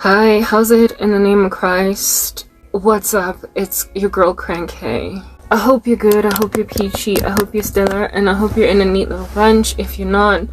Hi, how's it in the name of Christ? What's up? It's your girl Cranky. I hope you're good, I hope you're peachy, I hope you're stellar, and I hope you're in a neat little bunch. If you're not,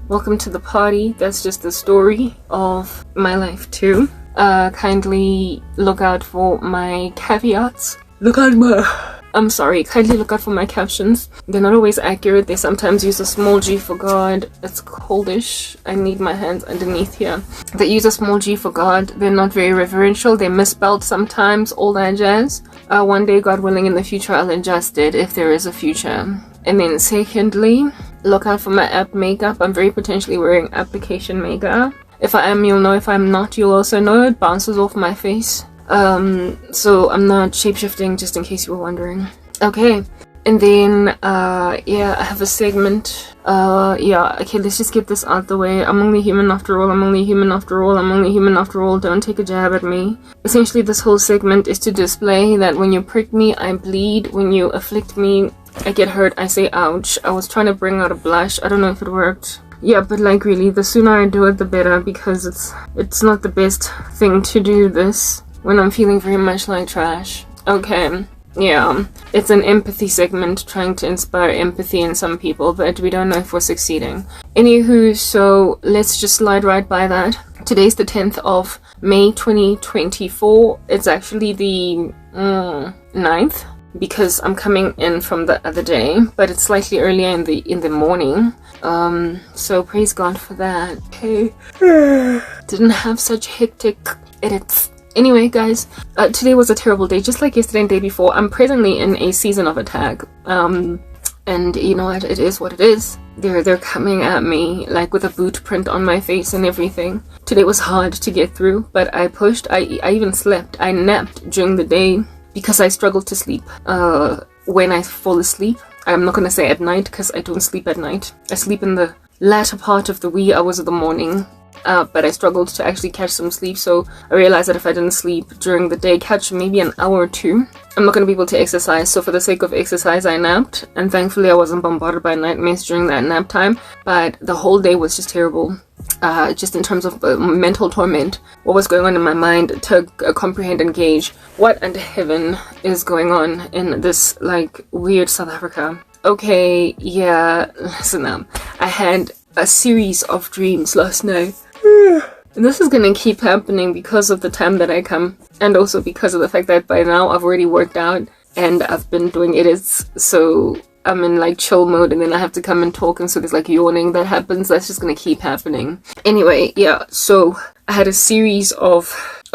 welcome to the party. That's just the story of my life too. Kindly look out for my caveats. Kindly look out for my captions. They're not always accurate. They sometimes use a small G for God. It's coldish. I need my hands underneath here. They use a small G for God. They're not very reverential. They're misspelled sometimes, all that jazz. One day, God willing, in the future, I'll adjust it if there is a future. And then secondly, look out for my app makeup. I'm very potentially wearing application makeup. If I am, you'll know. If I'm not, you'll also know. It bounces off my face. So I'm not shapeshifting, just in case you were wondering. Okay, and then I have a segment. Okay, let's just get this out the way. I'm only human after all. I'm only human after all. I'm only human after all. Don't take a jab at me. Essentially, this whole segment is to display that when you prick me, I bleed. When you afflict me, I get hurt. I say ouch. I was trying to bring out a blush. I don't know if it worked. Yeah, but like really, the sooner I do it, the better, because it's not the best thing to do this when I'm feeling very much like trash. Okay, yeah, it's an empathy segment trying to inspire empathy in some people, but we don't know if we're succeeding. Anywho, so let's just slide right by that. Today's the 10th of May 2024. It's actually the 9th, because I'm coming in from the other day, but it's slightly earlier in the morning. So praise God for that. Okay. Didn't have such hectic edits. Anyway, guys, today was a terrible day, just like yesterday and the day before. I'm presently in a season of attack, and you know what, it is what it is. They're coming at me, like with a boot print on my face and everything. Today was hard to get through, but I pushed. I even slept. I napped during the day because I struggled to sleep. When I fall asleep, I'm not going to say at night, because I don't sleep at night. I sleep in the latter part of the wee hours of the morning. But I struggled to actually catch some sleep, so I realized that if I didn't sleep during the day, catch maybe an hour or two, I'm not going to be able to exercise. So for the sake of exercise, I napped, and thankfully I wasn't bombarded by nightmares during that nap time, but the whole day was just terrible. Just in terms of mental torment, what was going on in my mind to comprehend and gauge what under heaven is going on in this like weird South Africa. Okay, yeah, listen up. I had a series of dreams last night. And this is gonna keep happening because of the time that I come, and also because of the fact that by now I've already worked out and I've been doing edits, so I'm in like chill mode, and then I have to come and talk, and so there's like yawning that happens. That's just gonna keep happening. Anyway, yeah, so I had a series of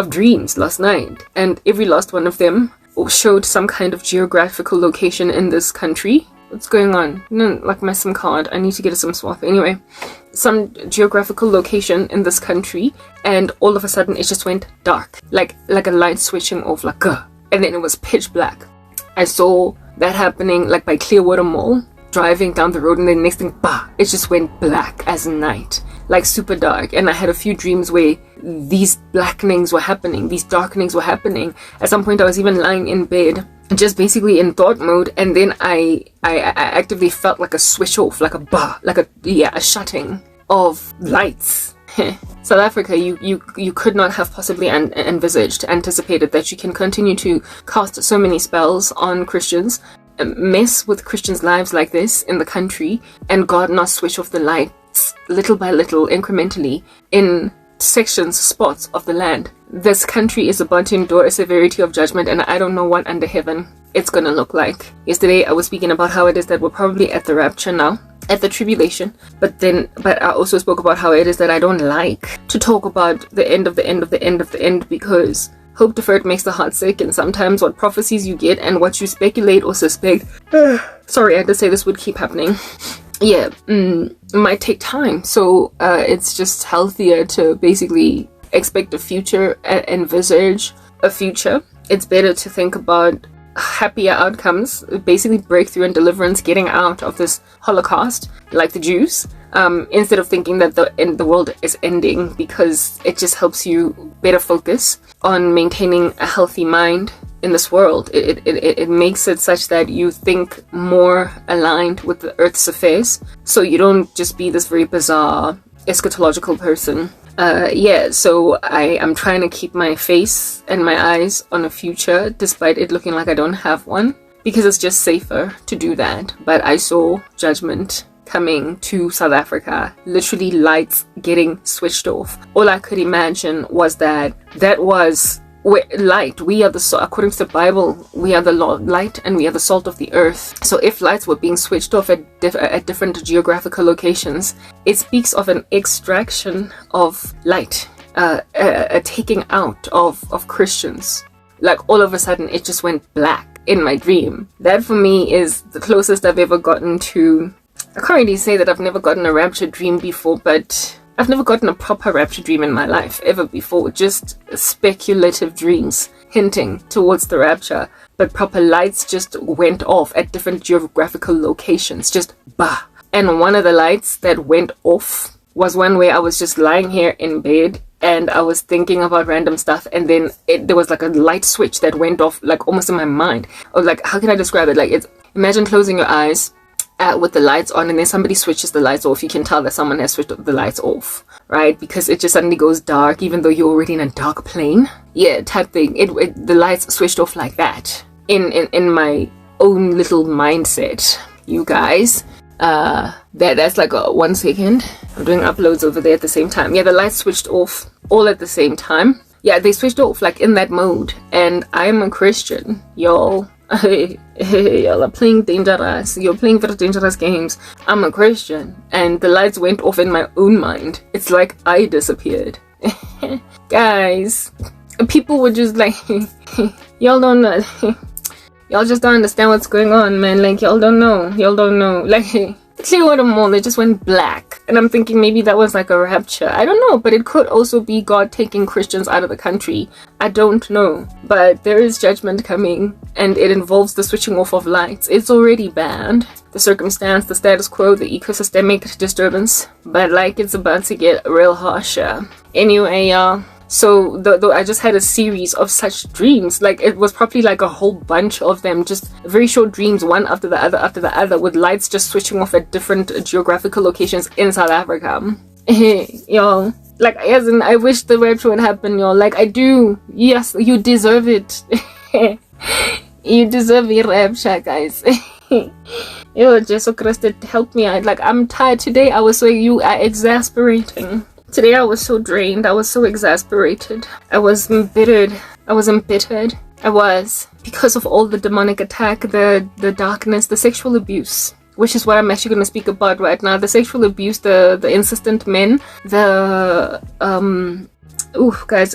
dreams last night, and every last one of them showed some kind of geographical location in this country. What's going on? No, like my SIM card. I need to get a SIM swap. Anyway, some geographical location in this country, and all of a sudden it just went dark. Like a light switching off, like and then it was pitch black. I saw that happening like by Clearwater Mall, driving down the road, and then next thing, it just went black as night. Like super dark. And I had a few dreams where these blackenings were happening, these darkenings were happening. At some point I was even lying in bed, just basically in thought mode, and then I actively felt like a switch off, like a shutting of lights. South Africa, you could not have possibly anticipated that you can continue to cast so many spells on Christians, mess with Christians' lives like this in the country, and God not switch off the lights little by little, incrementally, in sections, spots of the land. This country is about to endure a severity of judgment, and I don't know what under heaven it's gonna look like. Yesterday I was speaking about how it is that we're probably at the rapture now, at the tribulation, but I also spoke about how it is that I don't like to talk about the end of the end of the end of the end, because hope deferred makes the heart sick, and sometimes what prophecies you get and what you speculate or suspect sorry, I had to say this would keep happening. Yeah, might take time, so it's just healthier to basically expect a future, envisage a future. It's better to think about happier outcomes, basically breakthrough and deliverance, getting out of this Holocaust, like the Jews, instead of thinking that the world is ending, because it just helps you better focus on maintaining a healthy mind in this world. It makes it such that you think more aligned with the Earth's affairs, so you don't just be this very bizarre eschatological person. Yeah, so I am trying to keep my face and my eyes on a future despite it looking like I don't have one, because it's just safer to do that. But I saw judgment coming to South Africa, literally lights getting switched off. All I could imagine was that was light. We are the, according to the Bible, we are the light and we are the salt of the earth. So if lights were being switched off at different geographical locations, it speaks of an extraction of light, a taking out of Christians. Like all of a sudden it just went black in my dream. That for me is the closest I've ever gotten to, I can't really say that I've never gotten a rapture dream before, but I've never gotten a proper rapture dream in my life ever before. Just speculative dreams hinting towards the rapture, but proper lights just went off at different geographical locations, just bah. And one of the lights that went off was one where I was just lying here in bed and I was thinking about random stuff, and then there was like a light switch that went off, like almost in my mind. Or like, how can I describe it? Like, imagine closing your eyes with the lights on, and then somebody switches the lights off. You can tell that someone has switched the lights off, right? Because it just suddenly goes dark even though you're already in a dark plane. Yeah, type thing. The lights switched off like that in my own little mindset, you guys. That's like 1 second. I'm doing uploads over there at the same time. Yeah, the lights switched off all at the same time. Yeah, they switched off like in that mode. And I'm a Christian, y'all. Y'all are playing dangerous. You're playing very dangerous games. I'm a Christian, and the lights went off in my own mind. It's like I disappeared. Guys, people were just like, y'all don't know. Y'all just don't understand what's going on, man. Like, y'all don't know. Like, Clearwater Mall, it just went black. And I'm thinking maybe that was like a rapture. I don't know, but it could also be God taking Christians out of the country. I don't know. But there is judgment coming, and it involves the switching off of lights. It's already bad. The circumstance, the status quo, the ecosystemic disturbance. But like, it's about to get real harsher. Anyway, y'all. So I just had a series of such dreams. Like, it was probably like a whole bunch of them, just very short dreams, one after the other, with lights just switching off at different geographical locations in South Africa. Y'all, like, as in, I wish the rapture would happen, y'all. Like, I do. Yes, you deserve it. You deserve a rapture, guys. Yo, Jesus Christ, help me out. Like, I'm tired today. I was so, you are exasperating. Today I was so drained, I was so exasperated, I was embittered, I was, because of all the demonic attack, the darkness, the sexual abuse, which is what I'm actually going to speak about right now. The sexual abuse, the insistent men, guys,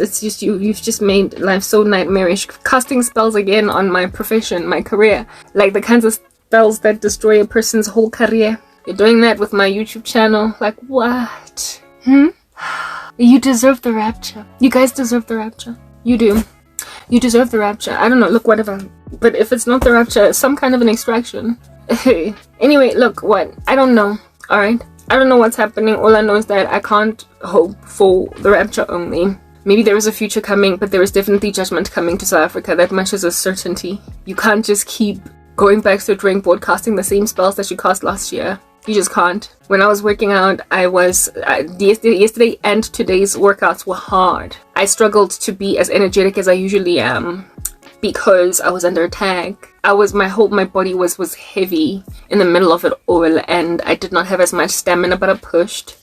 it's just, you've just made life so nightmarish. Casting spells again on my profession, my career, like the kinds of spells that destroy a person's whole career. You're doing that with my YouTube channel, like, what? You deserve the rapture. You guys deserve the rapture. You do. You deserve the rapture. I don't know, look, whatever. But if it's not the rapture, some kind of an extraction. Anyway, look, what? I don't know, alright? I don't know what's happening. All I know is that I can't hope for the rapture only. Maybe there is a future coming, but there is definitely judgment coming to South Africa. That much is a certainty. You can't just keep going back to the drawing board, casting the same spells that you cast last year. You just can't. When I was working out, I was yesterday and today's workouts were hard. I struggled to be as energetic as I usually am because I was under attack. My body was heavy in the middle of it all, and I did not have as much stamina, but I pushed.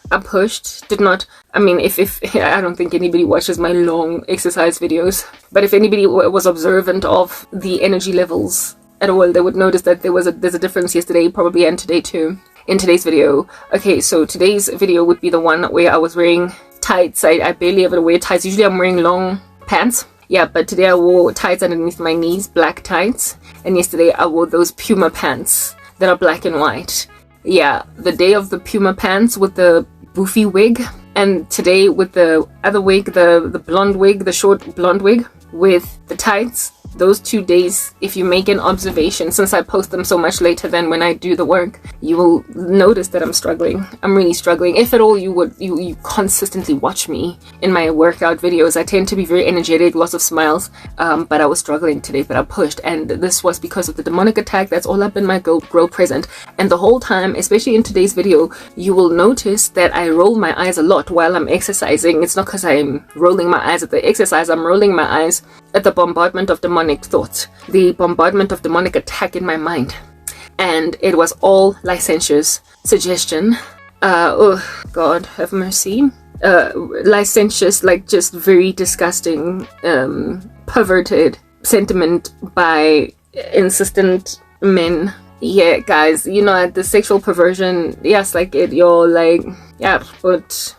Did not, I mean, if I don't think anybody watches my long exercise videos, but if anybody was observant of the energy levels at all, they would notice that there's a difference yesterday, probably, and today too. In today's video. Okay, so today's video would be the one where I was wearing tights. I barely ever wear tights. Usually I'm wearing long pants. Yeah, but today I wore tights underneath my knees, black tights. And yesterday I wore those Puma pants that are black and white. Yeah, the day of the Puma pants with the boofy wig. And today with the other wig, the blonde wig, the short blonde wig with the tights those 2 days, if you make an observation, since I post them so much later than when I do the work, you will notice that I'm struggling. I'm really struggling. If at all you consistently watch me in my workout videos, I tend to be very energetic, lots of smiles, but I was struggling today, but I pushed, and this was because of the demonic attack that's all up in my grow present. And the whole time, especially in today's video, you will notice that I roll my eyes a lot while I'm exercising. It's not because I'm rolling my eyes at the exercise, I'm rolling my eyes at the bombardment of demonic thoughts, the bombardment of demonic attack in my mind. And it was all licentious suggestion. Oh God, have mercy. Licentious, like just very disgusting, perverted sentiment by insistent men. Yeah, guys, you know, the sexual perversion, yes, like it, you're like, yeah, but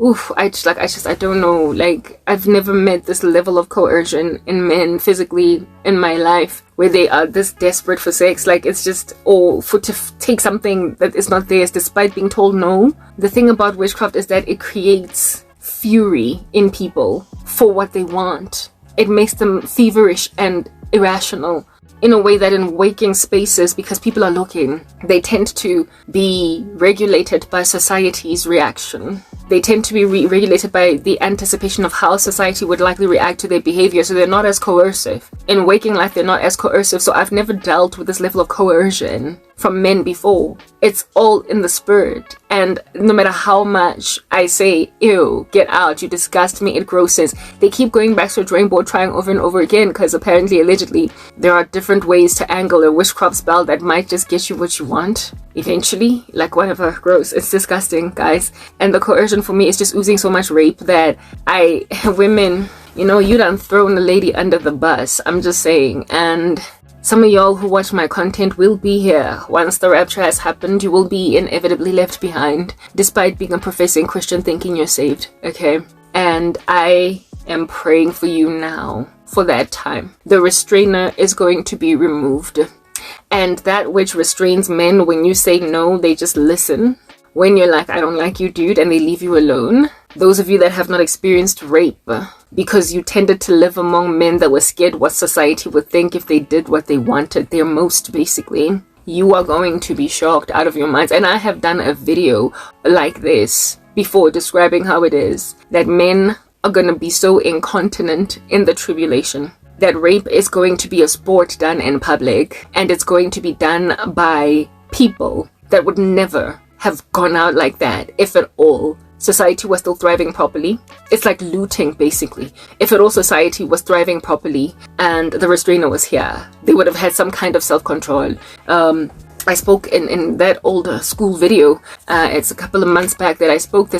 oof, I don't know, like, I've never met this level of coercion in men physically in my life, where they are this desperate for sex. Like, it's just all to take something that is not theirs despite being told no. The thing about witchcraft is that it creates fury in people for what they want. It makes them feverish and irrational in a way that in waking spaces, because people are looking, they tend to be regulated by society's reaction. They tend to be regulated by the anticipation of how society would likely react to their behavior, so they're not as coercive. In waking life, they're not as coercive, so I've never dealt with this level of coercion from men before. It's all in the spirit, and no matter how much I say, ew, get out, you disgust me, it grosses, they keep going back to the drawing board, trying over and over again, because apparently, allegedly, there are different ways to angle a witchcraft spell that might just get you what you want eventually. Like, whatever, gross, it's disgusting, guys. And the coercion for me is just oozing so much rape that women, you know, you done thrown a lady under the bus, I'm just saying. And some of y'all who watch my content will be here. Once the rapture has happened, you will be inevitably left behind, despite being a professing Christian thinking you're saved, okay? And I am praying for you now for that time. The restrainer is going to be removed. And that which restrains men, when you say no, they just listen. When you're like, I don't like you, dude, and they leave you alone. Those of you that have not experienced rape because you tended to live among men that were scared what society would think if they did what they wanted their most, basically, you are going to be shocked out of your minds. And I have done a video like this before describing how it is that men are going to be so incontinent in the tribulation that rape is going to be a sport done in public, and it's going to be done by people that would never have gone out like that if at all society was still thriving properly. It's like looting, basically. If at all society was thriving properly and the restrainer was here, they would have had some kind of self-control. I spoke in that older school video, it's a couple of months back that I spoke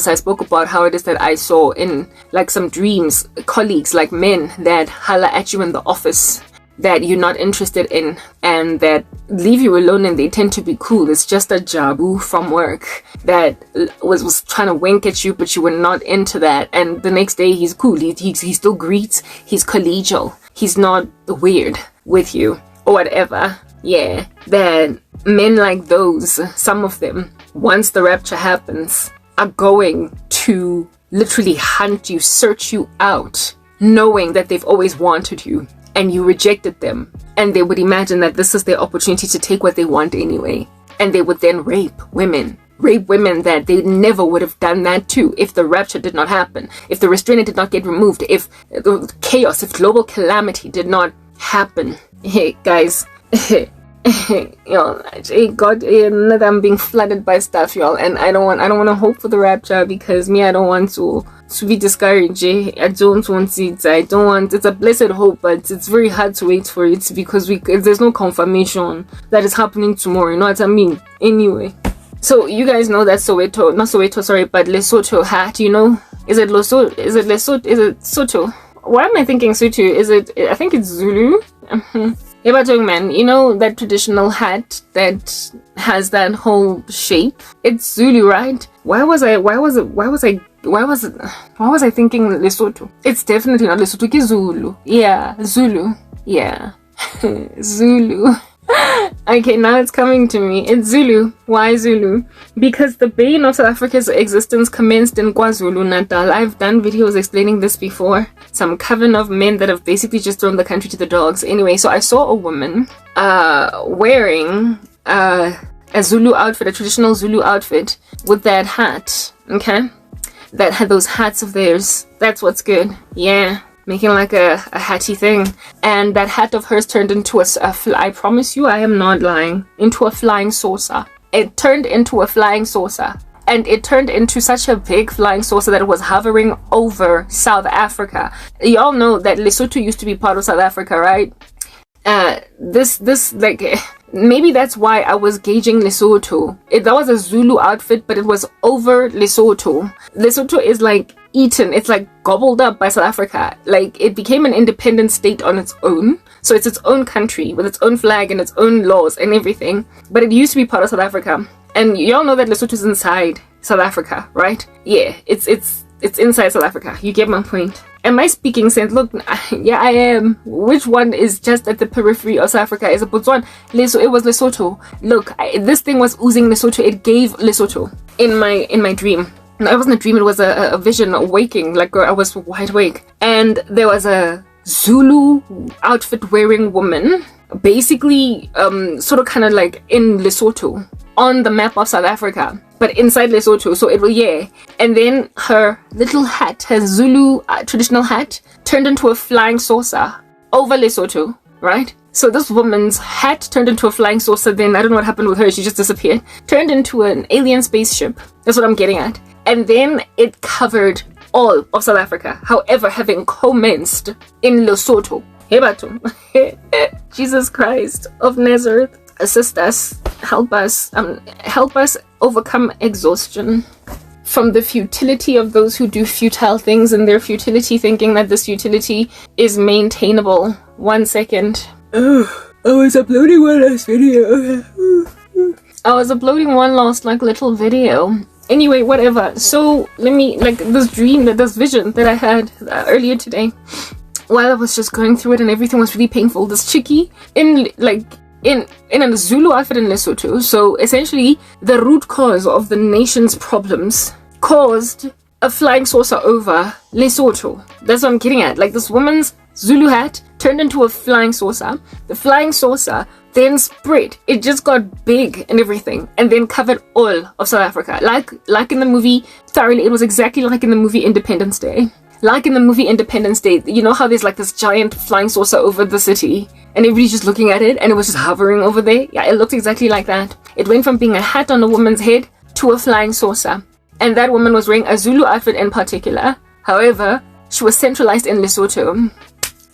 about how it is that I saw in like some dreams, colleagues, like men that holler at you in the office that you're not interested in and that leave you alone, and they tend to be cool. It's just a jabu from work that was trying to wink at you, but you were not into that, and the next day he's cool. He still greets, he's collegial, he's not weird with you or whatever. Yeah, that men like those, some of them, once the rapture happens, are going to literally hunt you, search you out, knowing that they've always wanted you and you rejected them, and they would imagine that this is their opportunity to take what they want anyway, and they would then rape women that they never would have done that to if the rapture did not happen, if the restrainer did not get removed, if the chaos, if global calamity did not happen. Hey guys, y'all, God, I'm being flooded by stuff, y'all, and I don't want to hope for the rapture, because me, I don't want to be discouraged. I don't want it. It's a blessed hope, but it's very hard to wait for it, because there's no confirmation that it's happening tomorrow, you know what I mean? Anyway, so you guys know that Lesotho hat, you know? Is it Lesotho? Is it Soto? Why am I thinking Sotho? I think it's Zulu. Yeah, but young man, you know that traditional hat that has that whole shape? It's Zulu, right? Why was I thinking Lesotho? It's definitely not Lesotho, it's Zulu. Yeah, Zulu. Yeah. Zulu. Okay, now it's coming to me. It's Zulu. Why Zulu? Because the bane of South Africa's existence commenced in KwaZulu-Natal. I've done videos explaining this before. Some coven of men that have basically just thrown the country to the dogs. Anyway, so I saw a woman wearing a Zulu outfit, a traditional Zulu outfit, with that hat, okay? That had those hats of theirs. That's what's good. Yeah. Making like a hatty thing. And that hat of hers turned into I promise you, I am not lying, into a flying saucer. It turned into a flying saucer. And it turned into such a big flying saucer that it was hovering over South Africa. Y'all know that Lesotho used to be part of South Africa, right? This like, maybe that's why I was gauging Lesotho. That was a Zulu outfit, but it was over Lesotho. Lesotho is like eaten, it's like gobbled up by South Africa. Like, it became an independent state on its own. So it's its own country with its own flag and its own laws and everything. But it used to be part of South Africa. And y'all know that Lesotho is inside South Africa, right? Yeah, it's inside South Africa. You get my point. Am I speaking sense? Look, yeah, I am. Which one is just at the periphery of South Africa? Is it Botswana? It was Lesotho. Look, this thing was oozing Lesotho. It gave Lesotho in my dream. No, it wasn't a dream. It was a vision, a waking. Like, I was wide awake, and there was a Zulu outfit wearing woman, basically, sort of kind of like in Lesotho on the map of South Africa, but inside Lesotho. So it will, yeah. And then her little hat, her Zulu traditional hat, turned into a flying saucer over Lesotho, right? So this woman's hat turned into a flying saucer. Then I don't know what happened with her. She just disappeared. Turned into an alien spaceship. That's what I'm getting at. And then it covered all of South Africa. However, having commenced in Lesotho. Jesus Christ of Nazareth, assist us, help us overcome exhaustion from the futility of those who do futile things and their futility, thinking that this futility is maintainable. 1 second. Oh, I was uploading one last video. I was uploading one last little video. Anyway, whatever. So let me, this vision that I had earlier today, while I was just going through it and everything was really painful. This chickie in a Zulu outfit in Lesotho. So essentially, the root cause of the nation's problems caused a flying saucer over Lesotho. That's what I'm getting at. Like, this woman's Zulu hat turned into a flying saucer. The flying saucer then spread. It just got big and everything, and then covered all of South Africa. Like in the movie, thoroughly, it was exactly like in the movie Independence Day. Like in the movie Independence Day, you know how there's like this giant flying saucer over the city, and everybody's just looking at it, and it was just hovering over there? Yeah, it looked exactly like that. It went from being a hat on a woman's head to a flying saucer. And that woman was wearing a Zulu outfit in particular. However, she was centralized in Lesotho.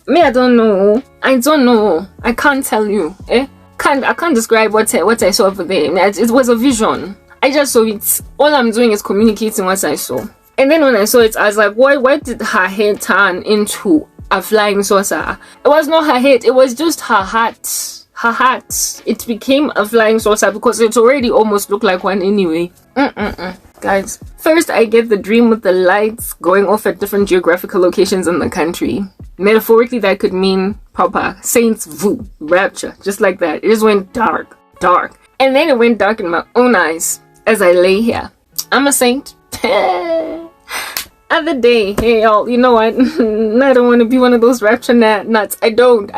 Me, I don't know. I can't tell you. I can't describe what I saw over there. It was a vision. I just saw it. All I'm doing is communicating what I saw. And then when I saw it, I was like, why did her head turn into a flying saucer? It was not her head. It was just her hat. Her hat. It became a flying saucer because it already almost looked like one anyway. Guys, first I get the dream with the lights going off at different geographical locations in the country. Metaphorically, that could mean proper saints vu rapture, just like that. It just went dark, and then it went dark in my own eyes as I lay here. I'm a saint. Other day, hey y'all, you know what? I don't want to be one of those rapture nuts. I don't.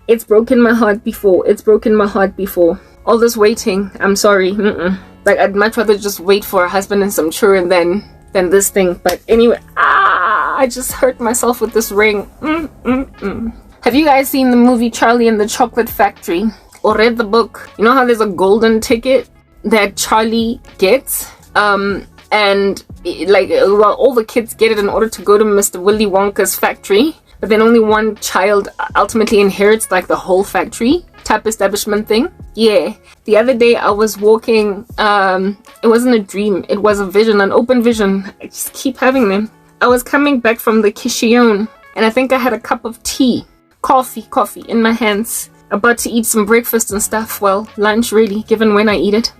It's broken my heart before. All this waiting, I'm sorry. Like, I'd much rather just wait for a husband and some children than this thing. But anyway, I just hurt myself with this ring. Have you guys seen the movie Charlie and the Chocolate Factory? Or read the book? You know how there's a golden ticket that Charlie gets? And all the kids get it in order to go to Mr. Willy Wonka's factory. But then only one child ultimately inherits like the whole factory type establishment thing. Yeah, the other day I was walking, it wasn't a dream, it was a vision, an open vision. I just keep having them. I was coming back from the Kishion, and I think I had a cup of tea, coffee in my hands, about to eat some breakfast and stuff. Well, lunch really, given when I eat it.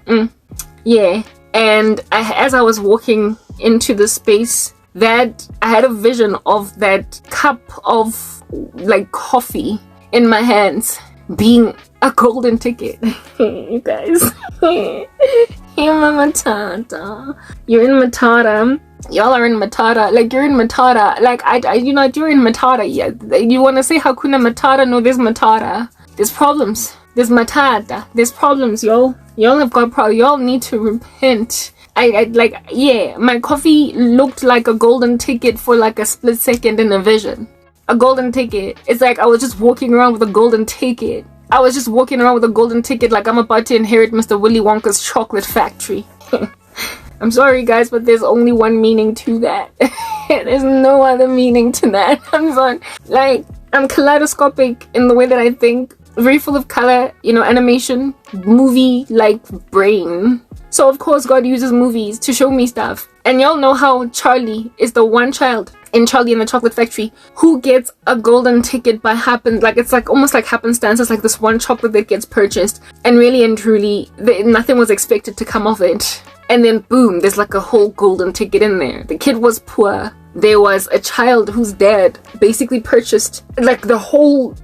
Yeah, and as I was walking into the space, that I had a vision of that cup of like coffee in my hands being a golden ticket. You guys. You're in Matata. Y'all are in Matata. Like, you're in Matata. Like, you're in Matata. Yeah. You want to say Hakuna Matata? No, there's Matata. There's problems. There's Matata. There's problems, y'all. Y'all have got problems. Y'all need to repent. My coffee looked like a golden ticket for like a split second in a vision. A golden ticket. It's like I was just walking around with a golden ticket. I was just walking around with a golden ticket like I'm about to inherit Mr. Willy Wonka's chocolate factory. I'm sorry, guys, but there's only one meaning to that. There's no other meaning to that. I'm sorry. Like, I'm kaleidoscopic in the way that I think. Very full of color, animation, movie-like brain. So, of course, God uses movies to show me stuff. And y'all know how Charlie is the one child in Charlie and the Chocolate Factory who gets a golden ticket by it's like almost like happenstance. It's like this one chocolate that gets purchased, and really and truly nothing was expected to come of it, and then boom, there's like a whole golden ticket in there. The kid was poor. There was a child whose dad basically purchased like the whole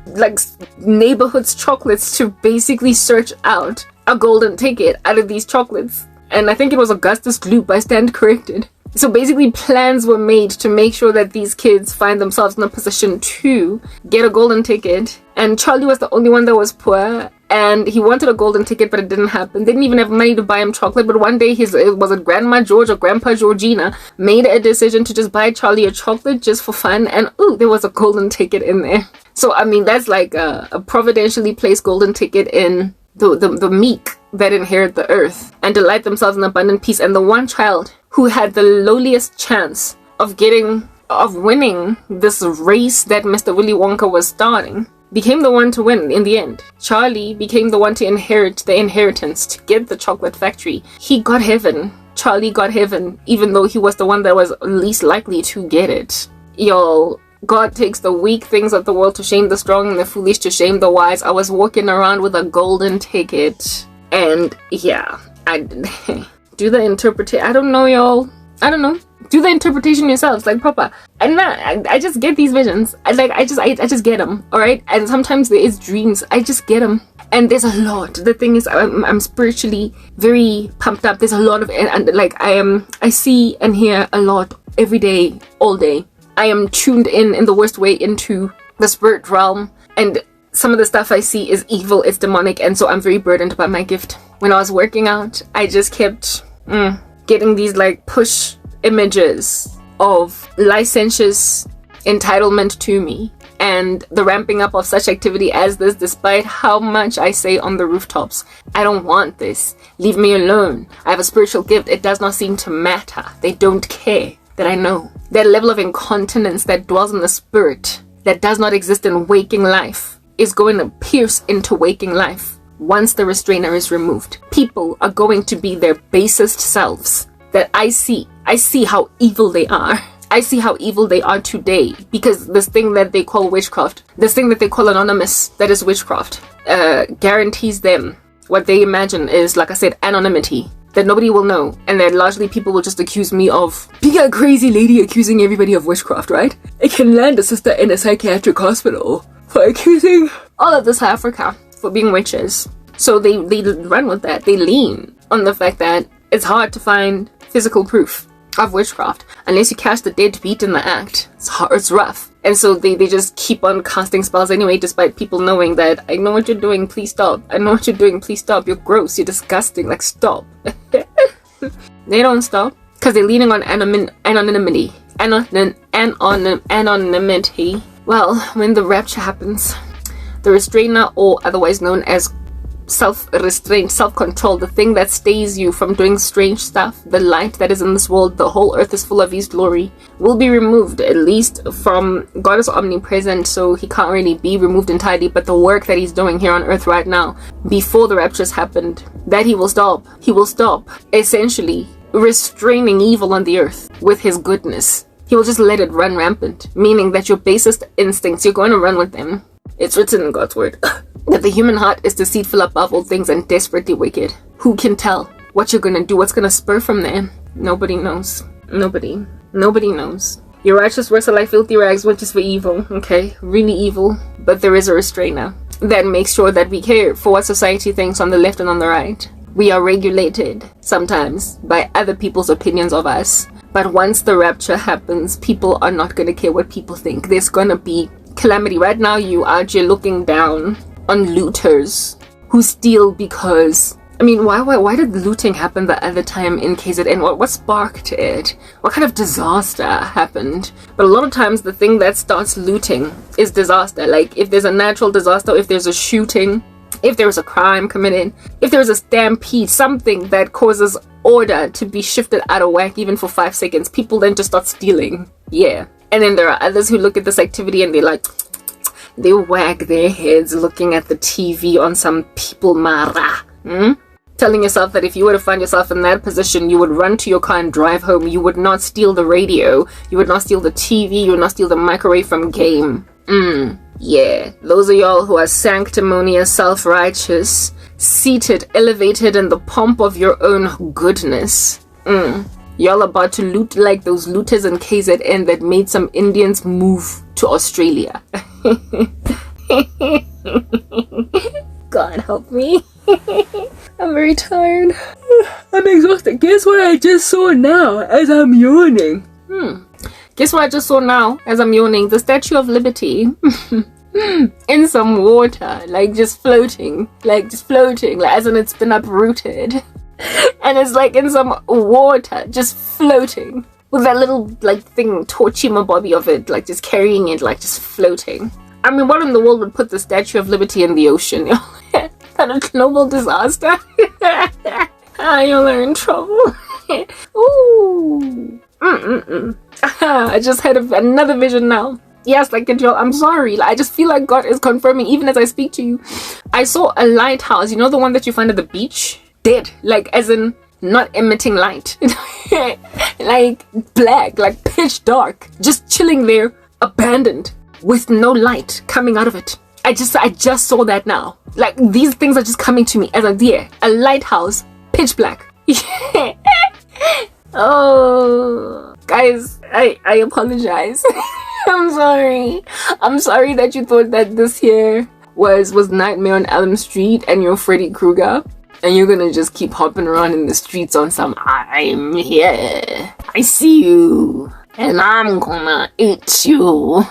neighborhood's chocolates to basically search out a golden ticket out of these chocolates. And I think it was Augustus Gloop, I stand corrected. So basically plans were made to make sure that these kids find themselves in a position to get a golden ticket. And Charlie was the only one that was poor, and he wanted a golden ticket, but it didn't happen. They didn't even have money to buy him chocolate, but one day Grandma George or Grandpa Georgina made a decision to just buy Charlie a chocolate just for fun, and ooh, there was a golden ticket in there. So I mean, that's like a providentially placed golden ticket in the meek that inherit the earth and delight themselves in abundant peace. And the one child who had the lowliest chance of winning this race that Mr. Willy Wonka was starting became the one to win in the end. Charlie became the one to inherit the inheritance, to get the chocolate factory. He got heaven. Charlie got heaven, even though he was the one that was least likely to get it. Y'all, God takes the weak things of the world to shame the strong and the foolish to shame the wise. I was walking around with a golden ticket, and yeah, I do the interpretation. I don't know, y'all. I don't know. Do the interpretation yourselves, like proper. I just get these visions. I just get them, all right? And sometimes there is dreams. I just get them. And there's a lot. The thing is, I'm spiritually very pumped up. There's a lot of, I see and hear a lot every day, all day. I am tuned in the worst way into the spirit realm, and some of the stuff I see is evil, it's demonic, and so I'm very burdened by my gift. When I was working out, I just kept getting these like push images of licentious entitlement to me and the ramping up of such activity as this, despite how much I say on the rooftops, I don't want this, leave me alone, I have a spiritual gift. It does not seem to matter. They don't care that I know. That level of incontinence that dwells in the spirit, that does not exist in waking life, is going to pierce into waking life once the restrainer is removed. People are going to be their basest selves that I see how evil they are. I see how evil they are today, because this thing that they call witchcraft, this thing that they call anonymous, that is witchcraft, guarantees them what they imagine is, like I said, anonymity, that nobody will know, and that largely people will just accuse me of being a crazy lady accusing everybody of witchcraft, right? I can land a sister in a psychiatric hospital for accusing all of this Africa for being witches. So they run with that. They lean on the fact that it's hard to find physical proof of witchcraft unless you catch the dead beat in the act. It's rough. And so they just keep on casting spells anyway, despite people knowing that, I know what you're doing, please stop. I know what you're doing, please stop. You're gross, you're disgusting, like stop. They don't stop because they're leaning on anonymity. Anonymity. Well, when the rapture happens, the restrainer, or otherwise known as self-restraint, self-control, the thing that stays you from doing strange stuff, the light that is in this world, the whole earth is full of his glory, will be removed, at least from, God is omnipresent, so he can't really be removed entirely, but the work that he's doing here on earth right now, before the rapture's happened, that he will stop, essentially restraining evil on the earth with his goodness. He will just let it run rampant, meaning that your basest instincts, you're going to run with them. It's written in God's word that the human heart is deceitful above all things and desperately wicked. Who can tell what you're going to do? What's going to spur from there? Nobody knows. Nobody knows. Your righteous works are like filthy rags, which is for evil, okay? Really evil. But there is a restrainer. that makes sure that we care for what society thinks on the left and on the right. We are regulated sometimes by other people's opinions of us. But once the rapture happens, people are not going to care what people think. There's going to be calamity. Right now, you are just looking down on looters who steal because... I mean, why did looting happen the other time in KZN? What sparked it? What kind of disaster happened? But a lot of times the thing that starts looting is disaster. Like if there's a natural disaster, if there's a shooting, if there's a crime committed, if there's a stampede, something that causes order to be shifted out of whack even for 5 seconds, people then just start stealing. Yeah. And then there are others who look at this activity and they're like, they wag their heads looking at the TV on some people mara. Telling yourself that if you were to find yourself in that position, you would run to your car and drive home. You would not steal the radio. You would not steal the TV. You would not steal the microwave from game. Yeah. Those are y'all who are sanctimonious, self-righteous, seated, elevated in the pomp of your own goodness. Y'all about to loot like those looters in KZN that made some Indians move to Australia. God help me. I'm very tired. I'm exhausted. Guess what I just saw now as I'm yawning? Guess what I just saw now as I'm yawning? The Statue of Liberty. In some water. Like just floating. Like as in it's been uprooted. And it's like in some water. Just floating. With that little like thing, Torchima Bobby of it. Like just carrying it. Like just floating. I mean, what in the world would put the Statue of Liberty in the ocean? Kind of global disaster. You'll are in trouble. Ooh. I just had another vision now. Yes, like Joel, I'm sorry. I just feel like God is confirming even as I speak to you. I saw a lighthouse. You know the one that you find at the beach? Dead. Like as in not emitting light. Like black, like pitch dark. Just chilling there, abandoned, with no light coming out of it. I just saw that now. Like these things are just coming to me as a lighthouse, pitch black. Oh, guys, I apologize. I'm sorry that you thought that this here was Nightmare on Elm Street and you're Freddy Krueger and you're gonna just keep hopping around in the streets on some I'm here, I see you, and I'm gonna eat you.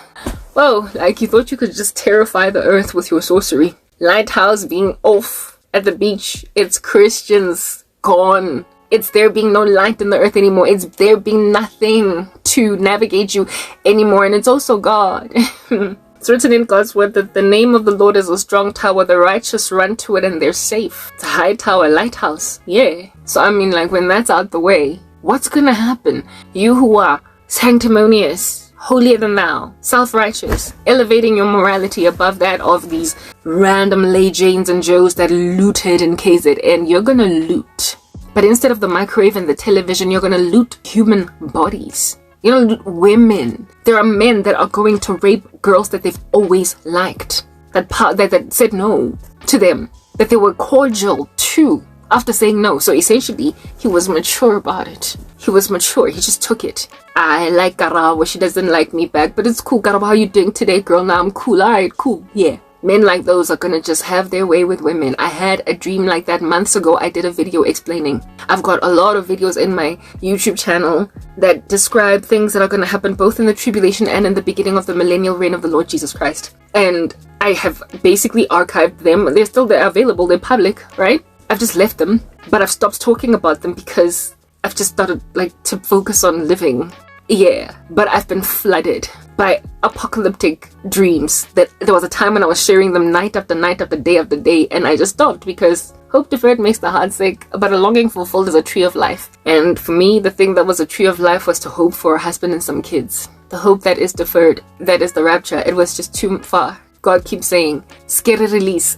Whoa, like you thought you could just terrify the earth with your sorcery. Lighthouse being off at the beach. It's Christians gone. It's there being no light in the earth anymore. It's there being nothing to navigate you anymore. And it's also God. It's written in God's word that the name of the Lord is a strong tower. The righteous run to it and they're safe. It's a high tower, lighthouse. Yeah. So I mean, like when that's out the way, what's gonna happen? You who are sanctimonious, holier than thou, self-righteous, elevating your morality above that of these random Lay Janes and Joes that looted in KZN, you're gonna loot. But instead of the microwave and the television, you're gonna loot human bodies. You're gonna loot women. There are men that are going to rape girls that they've always liked, that said no to them, that they were cordial to after saying no. So essentially, he was mature about it. He was mature. He just took it. I like Karabo. She doesn't like me back, but it's cool. Karabo, how you doing today, girl? Now I'm cool. Alright, cool. Yeah. Men like those are gonna just have their way with women. I had a dream like that months ago. I did a video explaining. I've got a lot of videos in my YouTube channel that describe things that are gonna happen both in the tribulation and in the beginning of the millennial reign of the Lord Jesus Christ. And I have basically archived them. They're available. They're public, right? I've just left them, but I've stopped talking about them because I've just started to focus on living. Yeah, but I've been flooded by apocalyptic dreams that there was a time when I was sharing them night after night after day after day, and I just stopped because hope deferred makes the heart sick, but a longing fulfilled is a tree of life. And for me, the thing that was a tree of life was to hope for a husband and some kids. The hope that is deferred, that is the rapture. It was just too far. God keeps saying, scary release,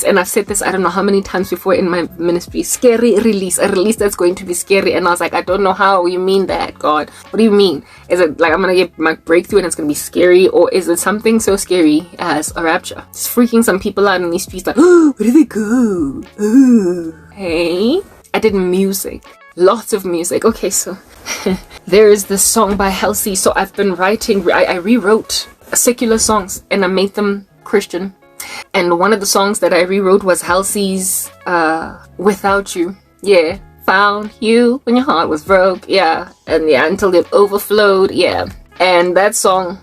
and I've said this I don't know how many times before in my ministry, scary release, a release that's going to be scary. And I was like, I don't know how you mean that, God. What do you mean? Is it like I'm gonna get my breakthrough and it's gonna be scary, or is it something so scary as a rapture? It's freaking some people out in these streets like, oh, where do they go? Oh. Hey, I did music, lots of music. Okay, so there is this song by Halsey. So I've been writing, I rewrote secular songs and I made them Christian. And one of the songs that I rewrote was Halsey's Without You. Yeah. Found you when your heart was broke. Yeah. And yeah, until it overflowed. Yeah. And that song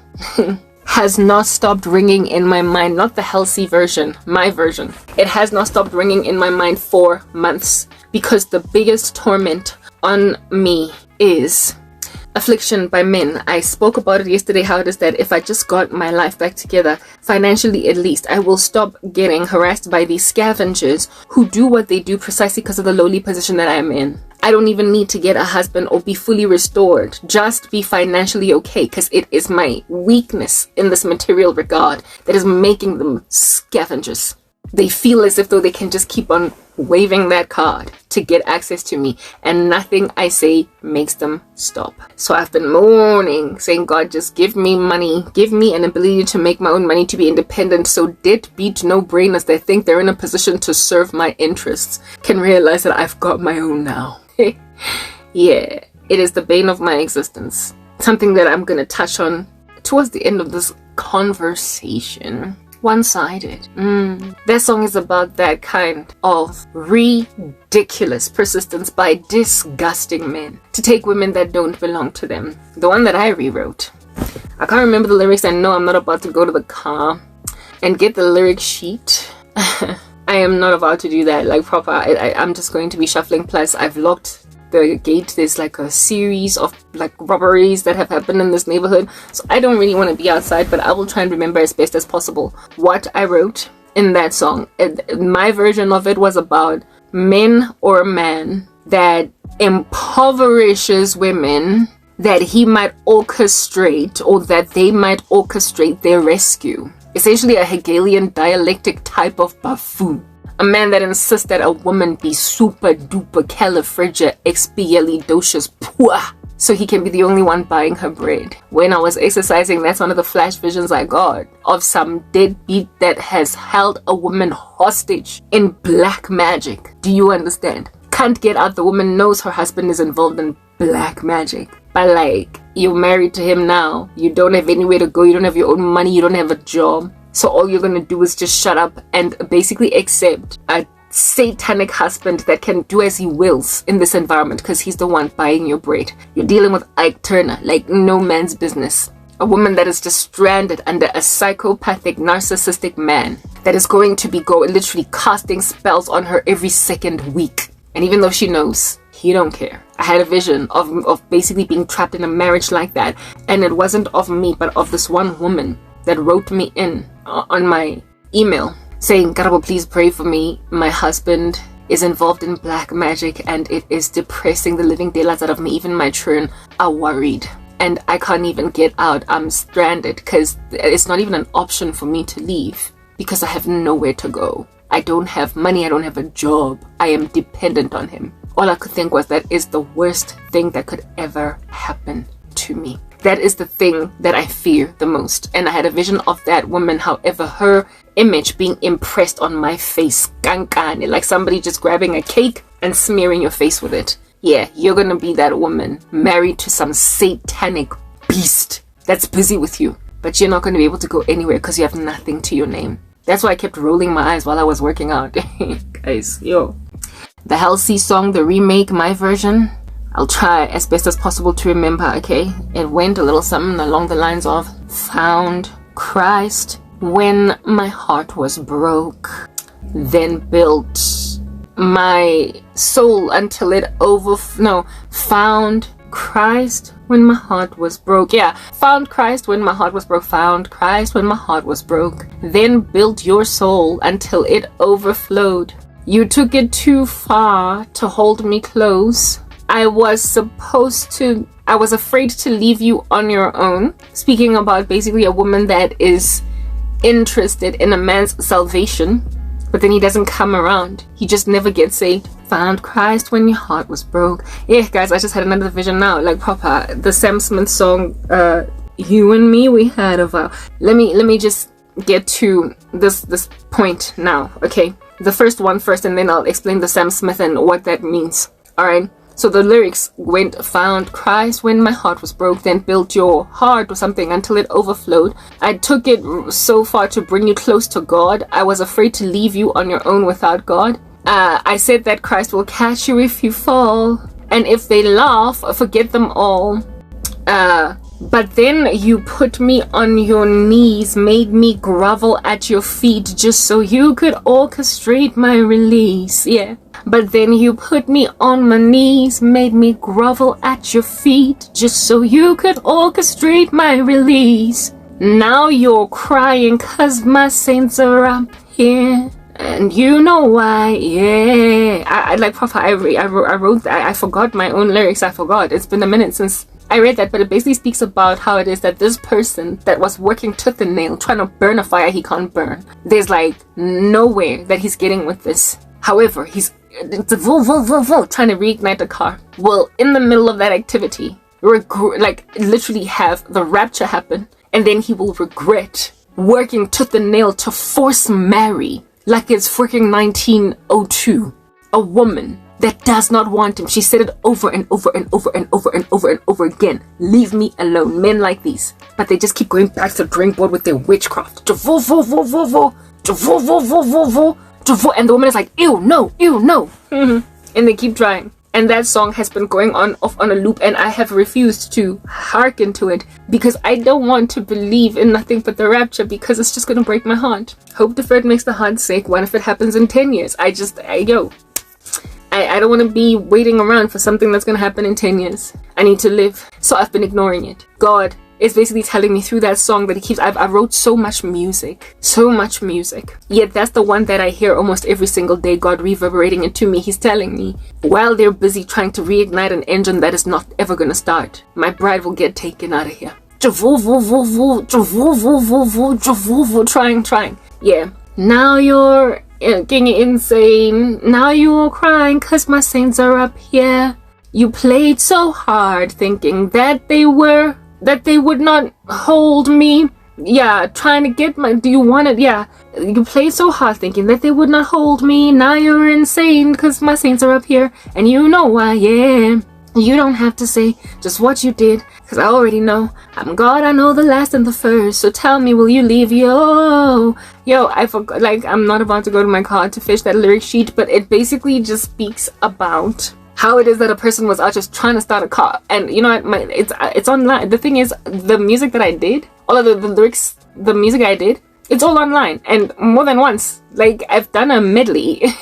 has not stopped ringing in my mind. Not the Halsey version, my version. It has not stopped ringing in my mind for months, because the biggest torment on me is affliction by men. I spoke about it yesterday, how it is that if I just got my life back together, financially at least, I will stop getting harassed by these scavengers who do what they do precisely because of the lowly position that I'm in. I don't even need to get a husband or be fully restored, just be financially okay, because it is my weakness in this material regard that is making them scavengers. They feel as if though they can just keep on waving that card to get access to me, and nothing I say makes them stop. So I've been mourning, saying, God, just give me money, give me an ability to make my own money, to be independent, so deadbeat no-brainers that think they're in a position to serve my interests can realize that I've got my own now. Yeah, it is the bane of my existence. Something that I'm gonna touch on towards the end of this conversation. One-sided. That song is about that kind of ridiculous persistence by disgusting men to take women that don't belong to them. The one that I rewrote, I can't remember the lyrics. I know I'm not about to go to the car and get the lyric sheet. I am not about to do that like proper. I'm just going to be shuffling. Plus I've locked the gate. There's like a series of like robberies that have happened in this neighborhood, so I don't really want to be outside, but I will try and remember as best as possible what I wrote in that song. My version of it was about men or a man that impoverishes women that he might orchestrate, or that they might orchestrate their rescue. Essentially a Hegelian dialectic type of buffoon. A man that insists that a woman be super duper califragilisticexpialidocious poor, so he can be the only one buying her bread. When I was exercising, that's one of the flash visions I got of some deadbeat that has held a woman hostage in black magic. Do you understand? Can't get out. The woman knows her husband is involved in black magic. But like, you're married to him now. You don't have anywhere to go. You don't have your own money. You don't have a job. So all you're going to do is just shut up and basically accept a satanic husband that can do as he wills in this environment because he's the one buying your bread. You're dealing with Ike Turner like no man's business. A woman that is just stranded under a psychopathic, narcissistic man that is going to be literally casting spells on her every second week. And even though she knows, he don't care. I had a vision of basically being trapped in a marriage like that. And it wasn't of me, but of this one woman that wrote me in on my email saying, Karabo, please pray for me. My husband is involved in black magic and it is depressing the living daylights out of me. Even my children are worried and I can't even get out. I'm stranded because it's not even an option for me to leave because I have nowhere to go. I don't have money. I don't have a job. I am dependent on him. All I could think was that is the worst thing that could ever happen to me. That is the thing that I fear the most. And I had a vision of that woman, however, her image being impressed on my face. Kankane, like somebody just grabbing a cake and smearing your face with it. Yeah, you're gonna be that woman married to some satanic beast that's busy with you. But you're not gonna be able to go anywhere because you have nothing to your name. That's why I kept rolling my eyes while I was working out. Guys, yo. The Halsey song, the remake, my version, I'll try as best as possible to remember, okay? It went a little something along the lines of found Christ when my heart was broke, then built my soul until it found Christ when my heart was broke. Yeah, found Christ when my heart was broke. Found Christ when my heart was broke. Then built your soul until it overflowed. You took it too far to hold me close. I was afraid to leave you on your own. Speaking about basically a woman that is interested in a man's salvation, but then he doesn't come around. He just never gets saved. Found Christ when your heart was broke. Yeah, guys, I just had another vision now, like proper. The Sam Smith song, You and Me, we had a vow. Let me just get to this point now, okay? The first one first, and then I'll explain the Sam Smith and what that means. Alright, So the lyrics went, found Christ when my heart was broke, then built your heart or something until it overflowed. I took it so far to bring you close to God. I was afraid to leave you on your own without God. I said that Christ will catch you if you fall, and if they laugh, forget them all. But then you put me on your knees, made me grovel at your feet just so you could orchestrate my release. Yeah. But then you put me on my knees, made me grovel at your feet just so you could orchestrate my release. Now you're crying 'cause my saints are up here. And you know why, yeah. I like Prophet Ivory. I wrote that. I forgot my own lyrics. I forgot. It's been a minute since I read that, but it basically speaks about how it is that this person that was working tooth and nail, trying to burn a fire he can't burn. There's like nowhere that he's getting with this. However, he's trying to reignite the car. Well, in the middle of that activity, like literally have the rapture happen, and then he will regret working tooth and nail to force marry, like it's freaking 1902, a woman that does not want him. She said it over and over and over and over and over and over again. Leave me alone. Men like these. But they just keep going back to the drawing board with their witchcraft. And the woman is like, ew, no, ew, no. And they keep trying. And that song has been going on off on a loop, and I have refused to hearken to it because I don't want to believe in nothing but the rapture, because it's just going to break my heart. Hope deferred makes the heart sick. What if it happens in 10 years? I don't want to be waiting around for something that's going to happen in 10 years. I need to live. So I've been ignoring it. God is basically telling me through that song that he keeps, I wrote so much music. Yet that's the one that I hear almost every single day, God reverberating it to me. He's telling me, while they're busy trying to reignite an engine that is not ever going to start, my bride will get taken out of here. Trying. Yeah. Now you're getting insane. Now you're crying 'cause my saints are up here. You played so hard thinking that they would not hold me. Yeah, trying to get my, do you want it? Yeah, you played so hard thinking that they would not hold me. Now you're insane 'cause my saints are up here, and you know why, yeah. You don't have to say just what you did, 'cause I already know. I'm God, I know the last and the first. So tell me, will you leave? Yo, I forgot, like, I'm not about to go to my car to fish that lyric sheet, but it basically just speaks about how it is that a person was out just trying to start a car. And you know what, it's online. The thing is, the music that I did, all of the lyrics, the music I did, it's all online, and more than once. Like, I've done a medley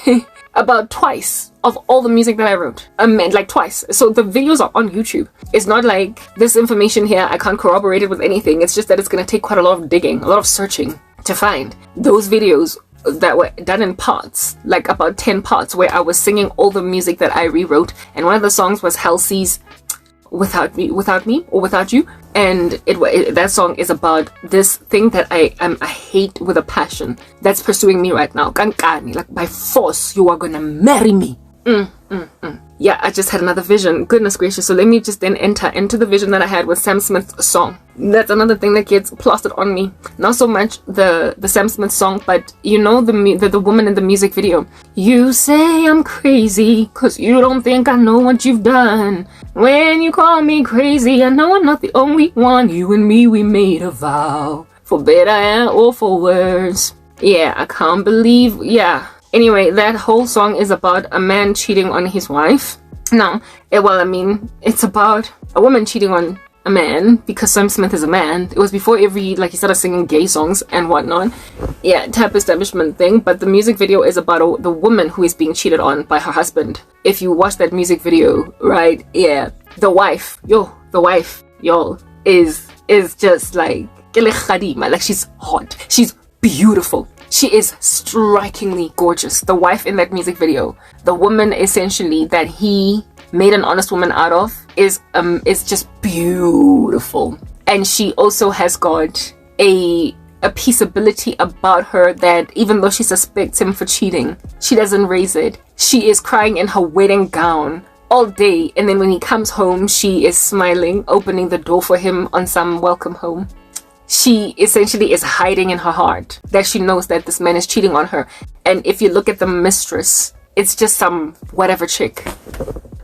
about twice of all the music that I wrote. Like twice. So the videos are on YouTube. It's not like this information here, I can't corroborate it with anything. It's just that it's going to take quite a lot of digging, a lot of searching to find those videos that were done in parts, like about 10 parts, where I was singing all the music that I rewrote. And one of the songs was Halsey's Without Me or Without You, and that song is about this thing that I hate with a passion that's pursuing me right now. Kankani, like by force, you are gonna marry me. Yeah, I just had another vision. Goodness gracious. So let me just then enter into the vision that I had with Sam Smith's song. That's another thing that gets plastered on me. Not so much the Sam Smith song, but you know, the woman in the music video. You say I'm crazy 'cause you don't think I know what you've done. When you call me crazy, I know I'm not the only one. You and me, we made a vow, for better or for worse. Yeah, I can't believe, yeah. Anyway, that whole song is about a man cheating on his wife. No, it's about a woman cheating on a man, because Sam Smith is a man. It was before he started singing gay songs and whatnot. Yeah, type establishment thing. But the music video is about the woman who is being cheated on by her husband. If you watch that music video, right? Yeah, the wife, y'all, is just like she's hot. She's beautiful. She is strikingly gorgeous. The wife in that music video, the woman essentially that he made an honest woman out of, is just beautiful. And she also has got a peaceability about her that even though she suspects him for cheating, she doesn't raise it. She is crying in her wedding gown all day, and then when he comes home, she is smiling, opening the door for him on some welcome home. She essentially is hiding in her heart that she knows that this man is cheating on her. And if you look at the mistress it's just some whatever chick.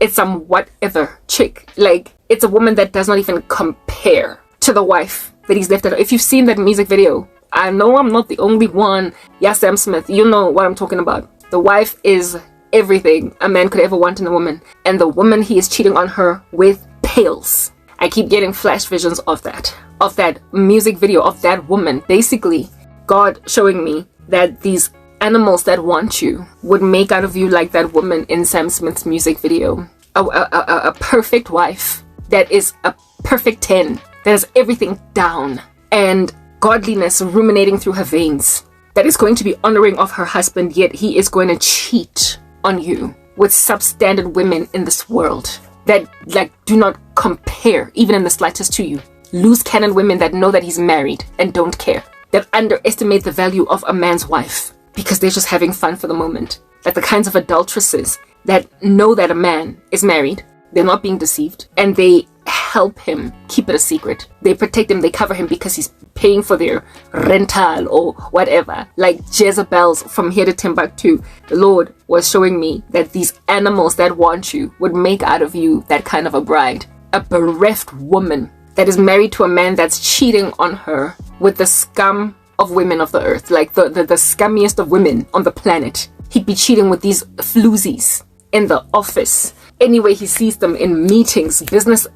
It's some whatever chick. Like, it's a woman that does not even compare to the wife that he's left at. If you've seen that music video, I know I'm not the only one. Yeah, Sam Smith, you know what I'm talking about. The wife is everything a man could ever want in a woman. And the woman he is cheating on her with pales. I keep getting flash visions of that music video, of that woman. Basically, God showing me that these animals that want you would make out of you like that woman in Sam Smith's music video. A perfect wife that is a perfect 10, that has everything down, and godliness ruminating through her veins, that is going to be honoring of her husband, yet he is going to cheat on you with substandard women in this world that like do not compare even in the slightest to you. Loose cannon women that know that he's married and don't care, that underestimate the value of a man's wife because they're just having fun for the moment. Like the kinds of adulteresses that know that a man is married, they're not being deceived, and they help him keep it a secret. They protect him, they cover him because he's paying for their rental or whatever. Like Jezebels from here to Timbuktu. The Lord was showing me that these animals that want you would make out of you that kind of a bride. A bereft woman that is married to a man that's cheating on her with the scum of women of the earth. Like the scummiest of women on the planet. He'd be cheating with these floozies in the office. Anyway, he sees them in meetings, business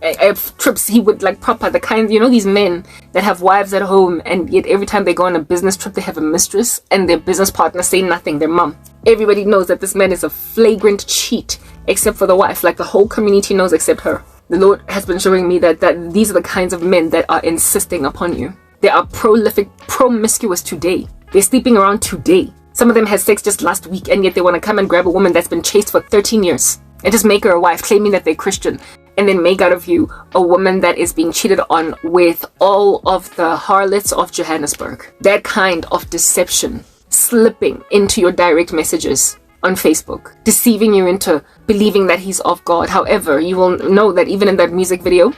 trips. He would like proper the kind, you know, these men that have wives at home, and yet every time they go on a business trip, they have a mistress, and their business partner say nothing, their mom. Everybody knows that this man is a flagrant cheat, except for the wife. Like the whole community knows except her. The Lord has been showing me that these are the kinds of men that are insisting upon you. They are prolific, promiscuous today. They're sleeping around today. Some of them had sex just last week, and yet they want to come and grab a woman that's been chased for 13 years. And just make her a wife, claiming that they're Christian, and then make out of you a woman that is being cheated on with all of the harlots of Johannesburg. That kind of deception slipping into your direct messages on Facebook, deceiving you into believing that he's of God. However, you will know that even in that music video,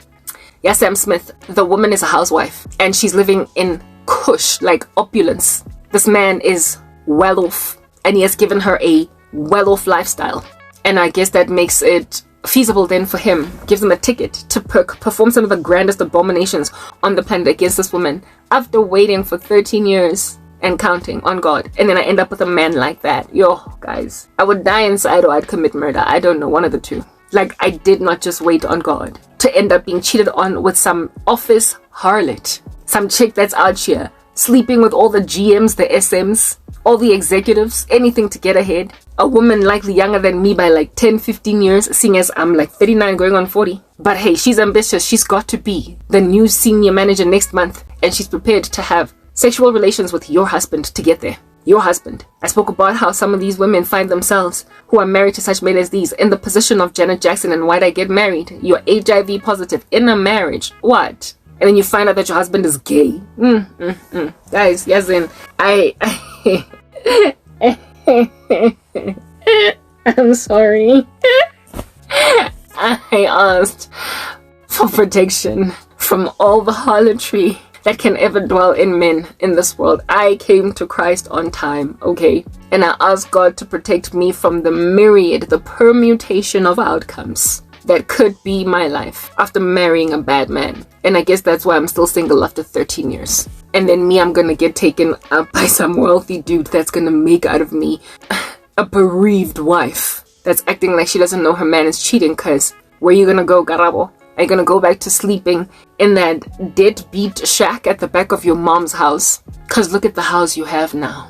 yeah, Sam Smith, the woman is a housewife, and she's living in cush, like opulence. This man is well off, and he has given her a well-off lifestyle. And I guess that makes it feasible then for him, gives him a ticket to perform some of the grandest abominations on the planet against this woman after waiting for 13 years and counting on God. And then I end up with a man like that. Yo, guys, I would die inside or I'd commit murder. I don't know, one of the two. Like, I did not just wait on God to end up being cheated on with some office harlot, some chick that's out here sleeping with all the GMs, the SMs, all the executives, anything to get ahead. A woman likely younger than me by like 10, 15 years, seeing as I'm like 39 going on 40. But hey, she's ambitious. She's got to be the new senior manager next month, and she's prepared to have sexual relations with your husband to get there. Your husband. I spoke about how some of these women find themselves, who are married to such men as these, in the position of Janet Jackson and Why'd I Get Married? You're HIV positive in a marriage. What? And then you find out that your husband is gay. Guys, yes, then I'm sorry. I asked for protection from all the harlotry that can ever dwell in men in this world. I came to Christ on time, okay? And I asked God to protect me from the myriad, the permutation of outcomes that could be my life after marrying a bad man. And I guess that's why I'm still single after 13 years. And then me, I'm gonna get taken up by some wealthy dude that's gonna make out of me a bereaved wife that's acting like she doesn't know her man is cheating. Cause where you gonna go, Karabo? Are you gonna go back to sleeping in that deadbeat shack at the back of your mom's house? Cause look at the house you have now.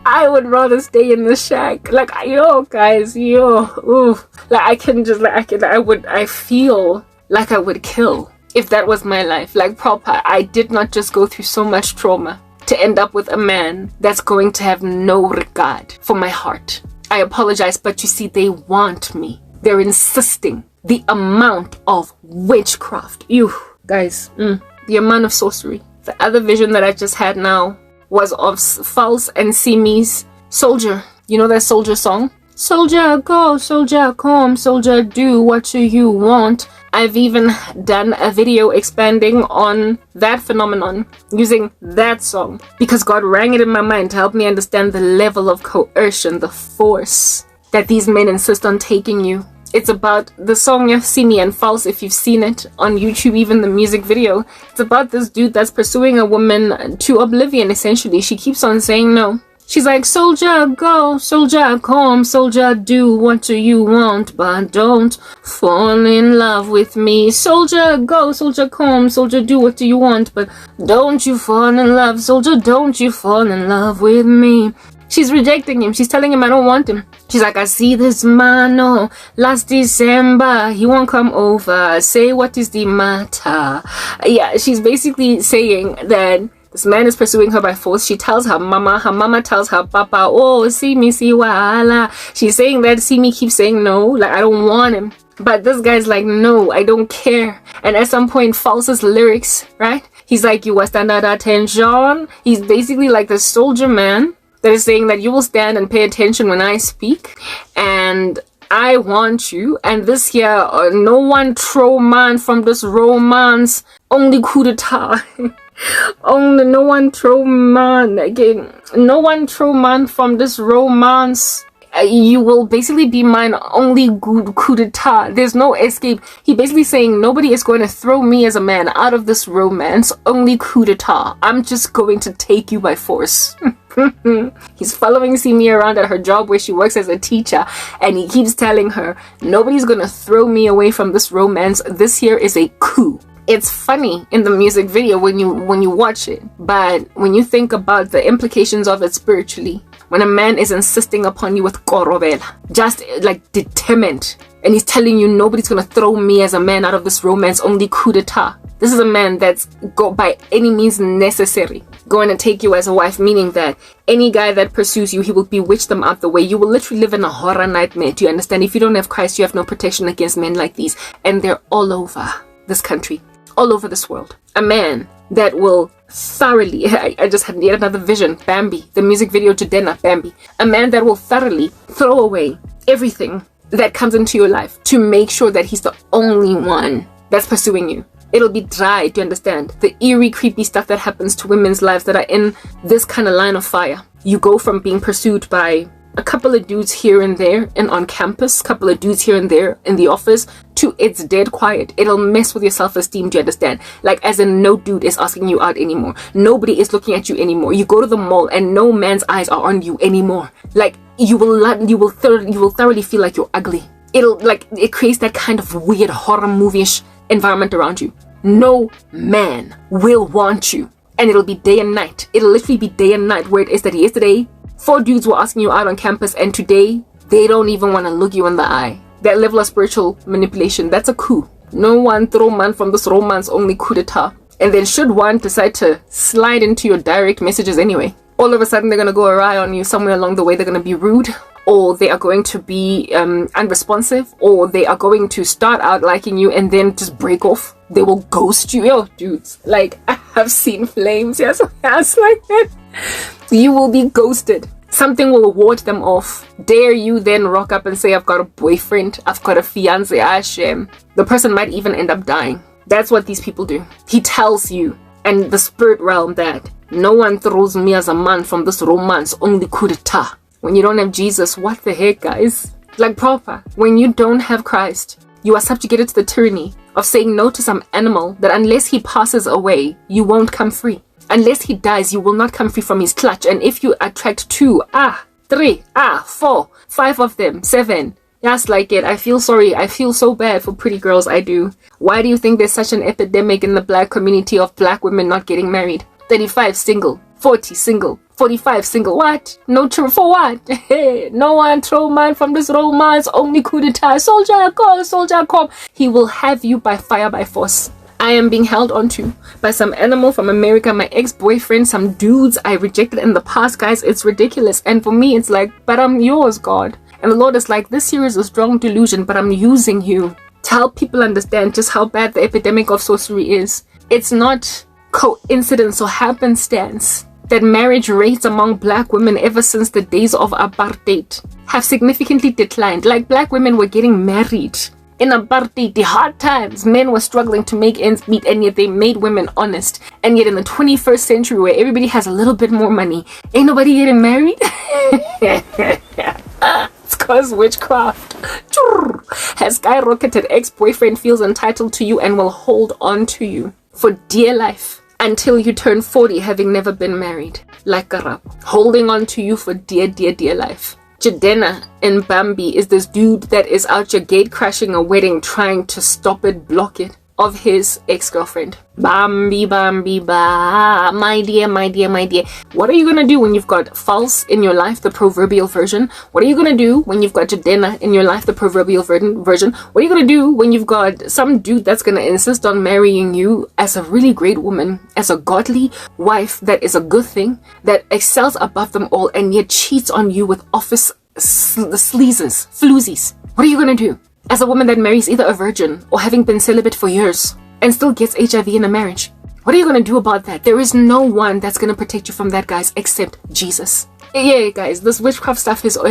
I would rather stay in the shack. Like, yo, guys, yo, ooh. Like, I can just, like, I feel like I would kill if that was my life. Like, proper. I did not just go through so much trauma to end up with a man that's going to have no regard for my heart. I apologize, but you see, they want me. They're insisting. The amount of witchcraft. You guys, the amount of sorcery. The other vision that I just had now was of False and Simi's Soldier. You know that Soldier song? Soldier go, soldier come, soldier do what you want. I've even done a video expanding on that phenomenon using that song because God rang it in my mind to help me understand the level of coercion, the force that these men insist on taking you. It's about the song Simi and False, if you've seen it on YouTube, even the music video. It's about this dude that's pursuing a woman to oblivion, essentially. She keeps on saying no. She's like, soldier, go, soldier, come, soldier, do what you want, but don't fall in love with me. Soldier, go, soldier, come, soldier, do what you want, but don't you fall in love, soldier, don't you fall in love with me. She's rejecting him. She's telling him I don't want him. She's like, I see this man, oh, last December, he won't come over. Say, what is the matter? Yeah, she's basically saying that this man is pursuing her by force. She tells her mama tells her papa, oh, see me, see wala. She's saying that, see me keeps saying no, like I don't want him. But this guy's like, no, I don't care. And at some point, False's lyrics, right? He's like, you will stand at attention. He's basically like the soldier man that is saying that you will stand and pay attention when I speak, and I want you. And this here, no one throw man from this romance, only coup d'etat. Only no one throw man again. No one throw man from this romance. You will basically be mine, only good coup d'etat. There's no escape. He basically saying nobody is going to throw me as a man out of this romance, only coup d'etat. I'm just going to take you by force. He's following Simi around at her job where she works as a teacher, and he keeps telling her nobody's gonna throw me away from this romance. This here is a coup. It's funny in the music video when you watch it, but when you think about the implications of it spiritually, when a man is insisting upon you with korobela, just like determined, and he's telling you nobody's gonna throw me as a man out of this romance, only coup d'etat. This is a man that's by any means necessary going to take you as a wife, meaning that any guy that pursues you, he will bewitch them out the way. You will literally live in a horror nightmare. Do you understand? If you don't have Christ, you have no protection against men like these, and they're all over this country, all over this world. A man that will thoroughly, I just had yet another vision, Bambi, the music video to Dena, Bambi. A man that will thoroughly throw away everything that comes into your life to make sure that he's the only one that's pursuing you. It'll be dry, do you understand? The eerie, creepy stuff that happens to women's lives that are in this kind of line of fire. You go from being pursued by a couple of dudes here and there and on campus, couple of dudes here and there in the office, to it's dead quiet. It'll mess with your self-esteem, do you understand? Like, as in, no dude is asking you out anymore. Nobody is looking at you anymore. You go to the mall and no man's eyes are on you anymore. Like, you will thoroughly feel like you're ugly. It creates that kind of weird horror movie-ish environment around you. No man will want you, and it'll be day and night. It'll literally be day and night, where it is that yesterday 4 dudes were asking you out on campus, and today they don't even want to look you in the eye. That level of spiritual manipulation, that's a coup. No one throw man from this romance, only coup d'etat. And then should one decide to slide into your direct messages anyway, all of a sudden they're going to go awry on you. Somewhere along the way they're going to be rude, or they are going to be unresponsive, or they are going to start out liking you and then just break off. They will ghost you. Yo, dudes, like, I have seen flames, yes, like that. You will be ghosted. Something will ward them off. Dare you then rock up and say, I've got a boyfriend, I've got a fiance, Hashem. The person might even end up dying. That's what these people do. He tells you, and the spirit realm, that no one throws me as a man from this romance, only coup d'etat. When you don't have Jesus, what the heck, guys? Like, proper. When you don't have Christ, you are subjugated to the tyranny of saying no to some animal that unless he passes away, you won't come free. Unless he dies, you will not come free from his clutch. And if you attract 2, 3, 4, 5 of them, 7, just like it. I feel sorry. I feel so bad for pretty girls. I do. Why do you think there's such an epidemic in the black community of black women not getting married? 35 single, 40 single, 45 single. What? No true for what? No one throw man from this romance, only coup d'etat. Soldier go, soldier come. He will have you by fire, by force. I am being held onto by some animal from America, my ex-boyfriend, some dudes I rejected in the past. Guys, it's ridiculous. And for me, it's like, but I'm yours, God. And the Lord is like, this here is a strong delusion, but I'm using you to help people understand just how bad the epidemic of sorcery is. It's not coincidence or happenstance that marriage rates among black women ever since the days of apartheid have significantly declined. Like, black women were getting married In apartheid, the hard times, men were struggling to make ends meet, and yet they made women honest. And yet in the 21st century, where everybody has a little bit more money, ain't nobody getting married? It's cause witchcraft has skyrocketed. Ex-boyfriend feels entitled to you and will hold on to you for dear life until you turn 40, having never been married. Like Karabo, holding on to you for dear, dear, dear life. Jadena in Bambi is this dude that is out your gate crashing a wedding, trying to stop it, block it, of his ex-girlfriend. Bambi, Bambi, ba, my dear, my dear, my dear. What are you gonna do when you've got false in your life, the proverbial version? What are you gonna do when you've got Jadena in your life, the proverbial version? What are you gonna do when you've got some dude that's gonna insist on marrying you as a really great woman, as a godly wife that is a good thing, that excels above them all, and yet cheats on you with office sleazes, floozies? What are you gonna do as a woman that marries either a virgin or having been celibate for years and still gets HIV in a marriage? What are you going to do about that? There is no one that's going to protect you from that, guys, except Jesus. Yeah, guys, this witchcraft stuff is I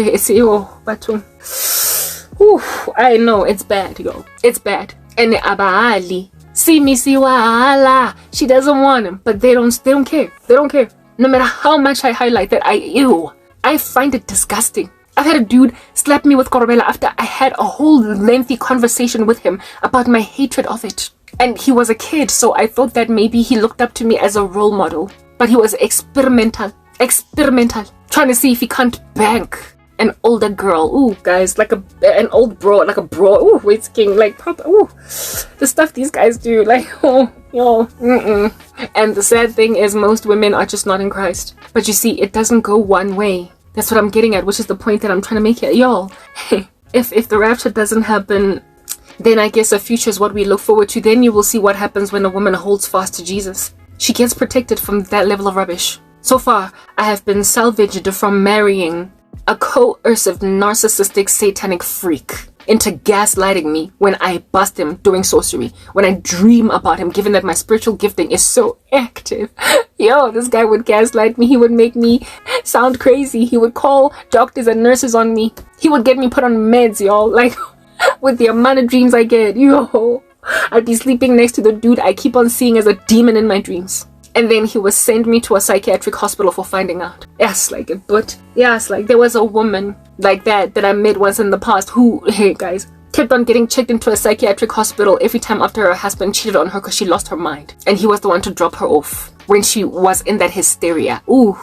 know, it's bad, yo. It's bad. And Abali, see me, see wala. She doesn't want him, but they don't care. They don't care. No matter how much I highlight that, I find it disgusting. I've had a dude slap me with Korobela after I had a whole lengthy conversation with him about my hatred of it. And he was a kid, so I thought that maybe he looked up to me as a role model. But he was experimental, trying to see if he can't bank an older girl. Ooh, guys, like an old bro, like a bro. Ooh, wait, king, like proper. Ooh, the stuff these guys do, like, oh, yo, And the sad thing is, most women are just not in Christ. But you see, it doesn't go one way. That's what I'm getting at, which is the point that I'm trying to make here. Y'all, if the rapture doesn't happen, then I guess a future is what we look forward to. Then you will see what happens when a woman holds fast to Jesus. She gets protected from that level of rubbish. So far, I have been salvaged from marrying a coercive, narcissistic, satanic freak into gaslighting me when I bust him doing sorcery, when I dream about him, given that my spiritual gifting is so active. Yo, this guy would gaslight me. He would make me sound crazy. He would call doctors and nurses on me. He would get me put on meds, y'all. Like, with the amount of dreams I get, yo, I'd be sleeping next to the dude I keep on seeing as a demon in my dreams. And then he would send me to a psychiatric hospital for finding out. Yes, like it. But yes, like there was a woman like that I met once in the past who, hey guys, kept on getting checked into a psychiatric hospital every time after her husband cheated on her because she lost her mind. And he was the one to drop her off when she was in that hysteria. Ooh.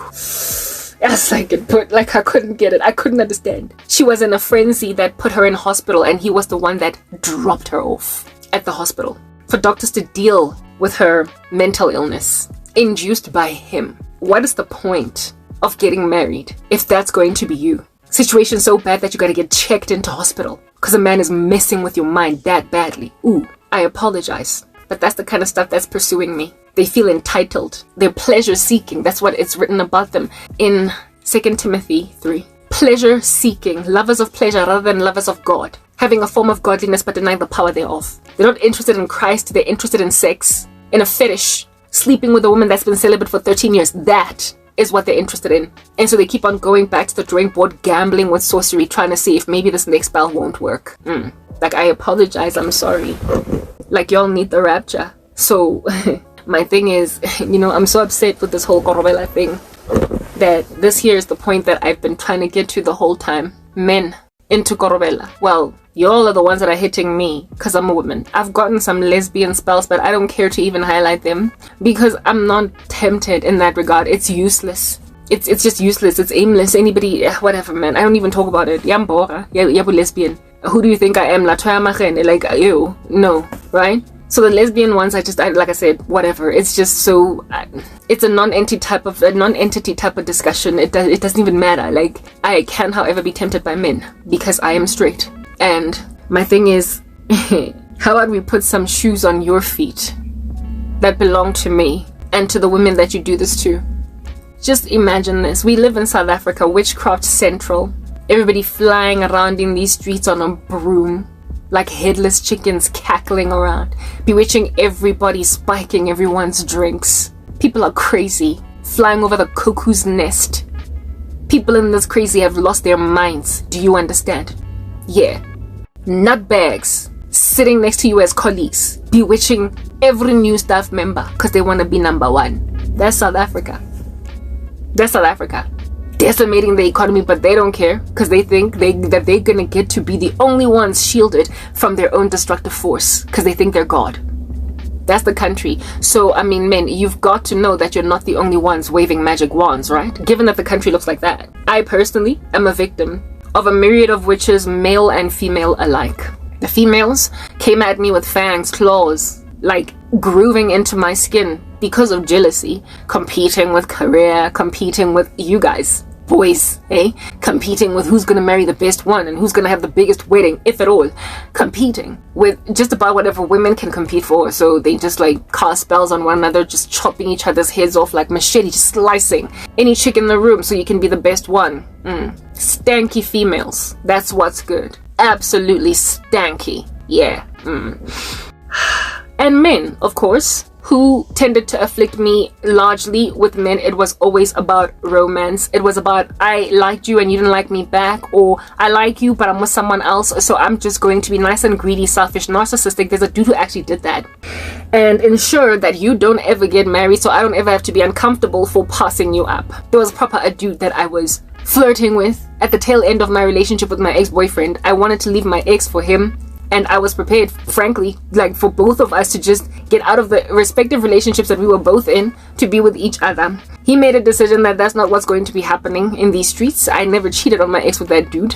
Yes, like it. But like I couldn't get it. I couldn't understand. She was in a frenzy that put her in hospital, and he was the one that dropped her off at the hospital for doctors to deal with her mental illness induced by him. What is the point of getting married if that's going to be you? Situation so bad that you gotta get checked into hospital because a man is messing with your mind that badly. Ooh, I apologize, but that's the kind of stuff that's pursuing me. They feel entitled. They're pleasure seeking. That's what it's written about them in 2 Timothy 3. Pleasure seeking, lovers of pleasure rather than lovers of God, having a form of godliness but denying the power thereof. They're not interested in Christ. They're interested in sex, in a fetish, sleeping with a woman that's been celibate for 13 years. That is what they're interested in. And so they keep on going back to the drawing board, gambling with sorcery, trying to see if maybe this next spell won't work. Like, I apologize, I'm sorry. Like, y'all need the rapture. So my thing is, I'm so upset with this whole Korobela thing that this here is the point that I've been trying to get to the whole time. Men into Korobela. Well, y'all are the ones that are hitting me because I'm a woman. I've gotten some lesbian spells, but I don't care to even highlight them because I'm not tempted in that regard. It's useless. It's just useless. It's aimless. Anybody, whatever, man. I don't even talk about it. Yambora. Yabu lesbian. Who do you think I am? Latoya Machene. Like, ew. No. Right? So the lesbian ones, like I said, whatever. It's just so, it's a non-entity type of discussion. It doesn't even matter. Like, I can, however, be tempted by men because I am straight. And my thing is, how about we put some shoes on your feet that belong to me and to the women that you do this to? Just imagine this. We live in South Africa, witchcraft central. Everybody flying around in these streets on a broom, like headless chickens cackling around, bewitching everybody, spiking everyone's drinks. People are crazy, flying over the cuckoo's nest. People in this crazy have lost their minds. Do you understand? Yeah. Nutbags sitting next to you as colleagues, bewitching every new staff member because they want to be number one. That's South Africa. That's South Africa. Decimating the economy, but they don't care because they think that they're gonna get to be the only ones shielded from their own destructive force because they think they're God. That's the country. So, I mean, men, you've got to know that you're not the only ones waving magic wands, right? Given that the country looks like that. I personally am a victim of a myriad of witches, male and female alike. The females came at me with fangs, claws, like grooving into my skin because of jealousy, competing with career, competing with you guys, boys, competing with who's gonna marry the best one and who's gonna have the biggest wedding, if at all, competing with just about whatever women can compete for. So they just like cast spells on one another, just chopping each other's heads off like machete, just slicing any chick in the room so you can be the best one. Stanky females, that's what's good. Absolutely stanky. Yeah. And men, of course, who tended to afflict me largely with men. It was always about romance. It was about, I liked you and you didn't like me back, or I like you but I'm with someone else, so I'm just going to be nice and greedy, selfish, narcissistic. There's a dude who actually did that, and ensure that you don't ever get married, so I don't ever have to be uncomfortable for passing you up. There was proper a dude that I was flirting with at the tail end of my relationship with my ex-boyfriend. I wanted to leave my ex for him, and I was prepared, frankly, like for both of us to just get out of the respective relationships that we were both in to be with each other. He made a decision that that's not what's going to be happening in these streets. I never cheated on my ex with that dude.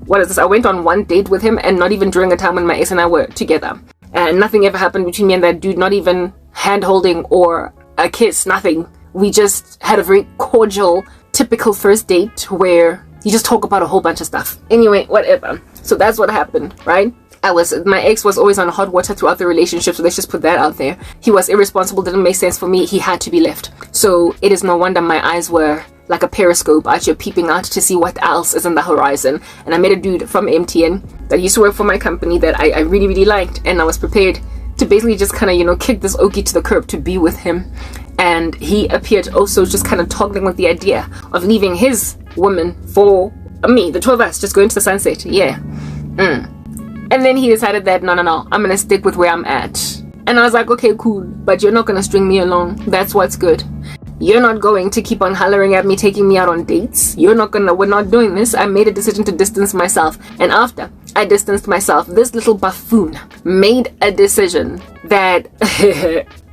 What is this? I went on one date with him, and not even during a time when my ex and I were together. And nothing ever happened between me and that dude, not even hand holding or a kiss, nothing. We just had a very cordial, typical first date where you just talk about a whole bunch of stuff. Anyway, whatever. So that's what happened, right? My ex was always on hot water throughout the relationship, so let's just put that out there. He was irresponsible, didn't make sense for me, he had to be left. So it is no wonder my eyes were like a periscope out here peeping out to see what else is on the horizon. And I met a dude from MTN that used to work for my company that I really, really liked, and I was prepared to basically just kind of, kick this okie to the curb to be with him. And he appeared also just kind of toggling with the idea of leaving his woman for me, the two of us, just going to the sunset. Yeah. And then he decided that, no, I'm gonna stick with where I'm at. And I was like, okay, cool, but you're not gonna string me along. That's what's good. You're not going to keep on hollering at me, taking me out on dates. We're not doing this. I made a decision to distance myself. And after I distanced myself, this little buffoon made a decision that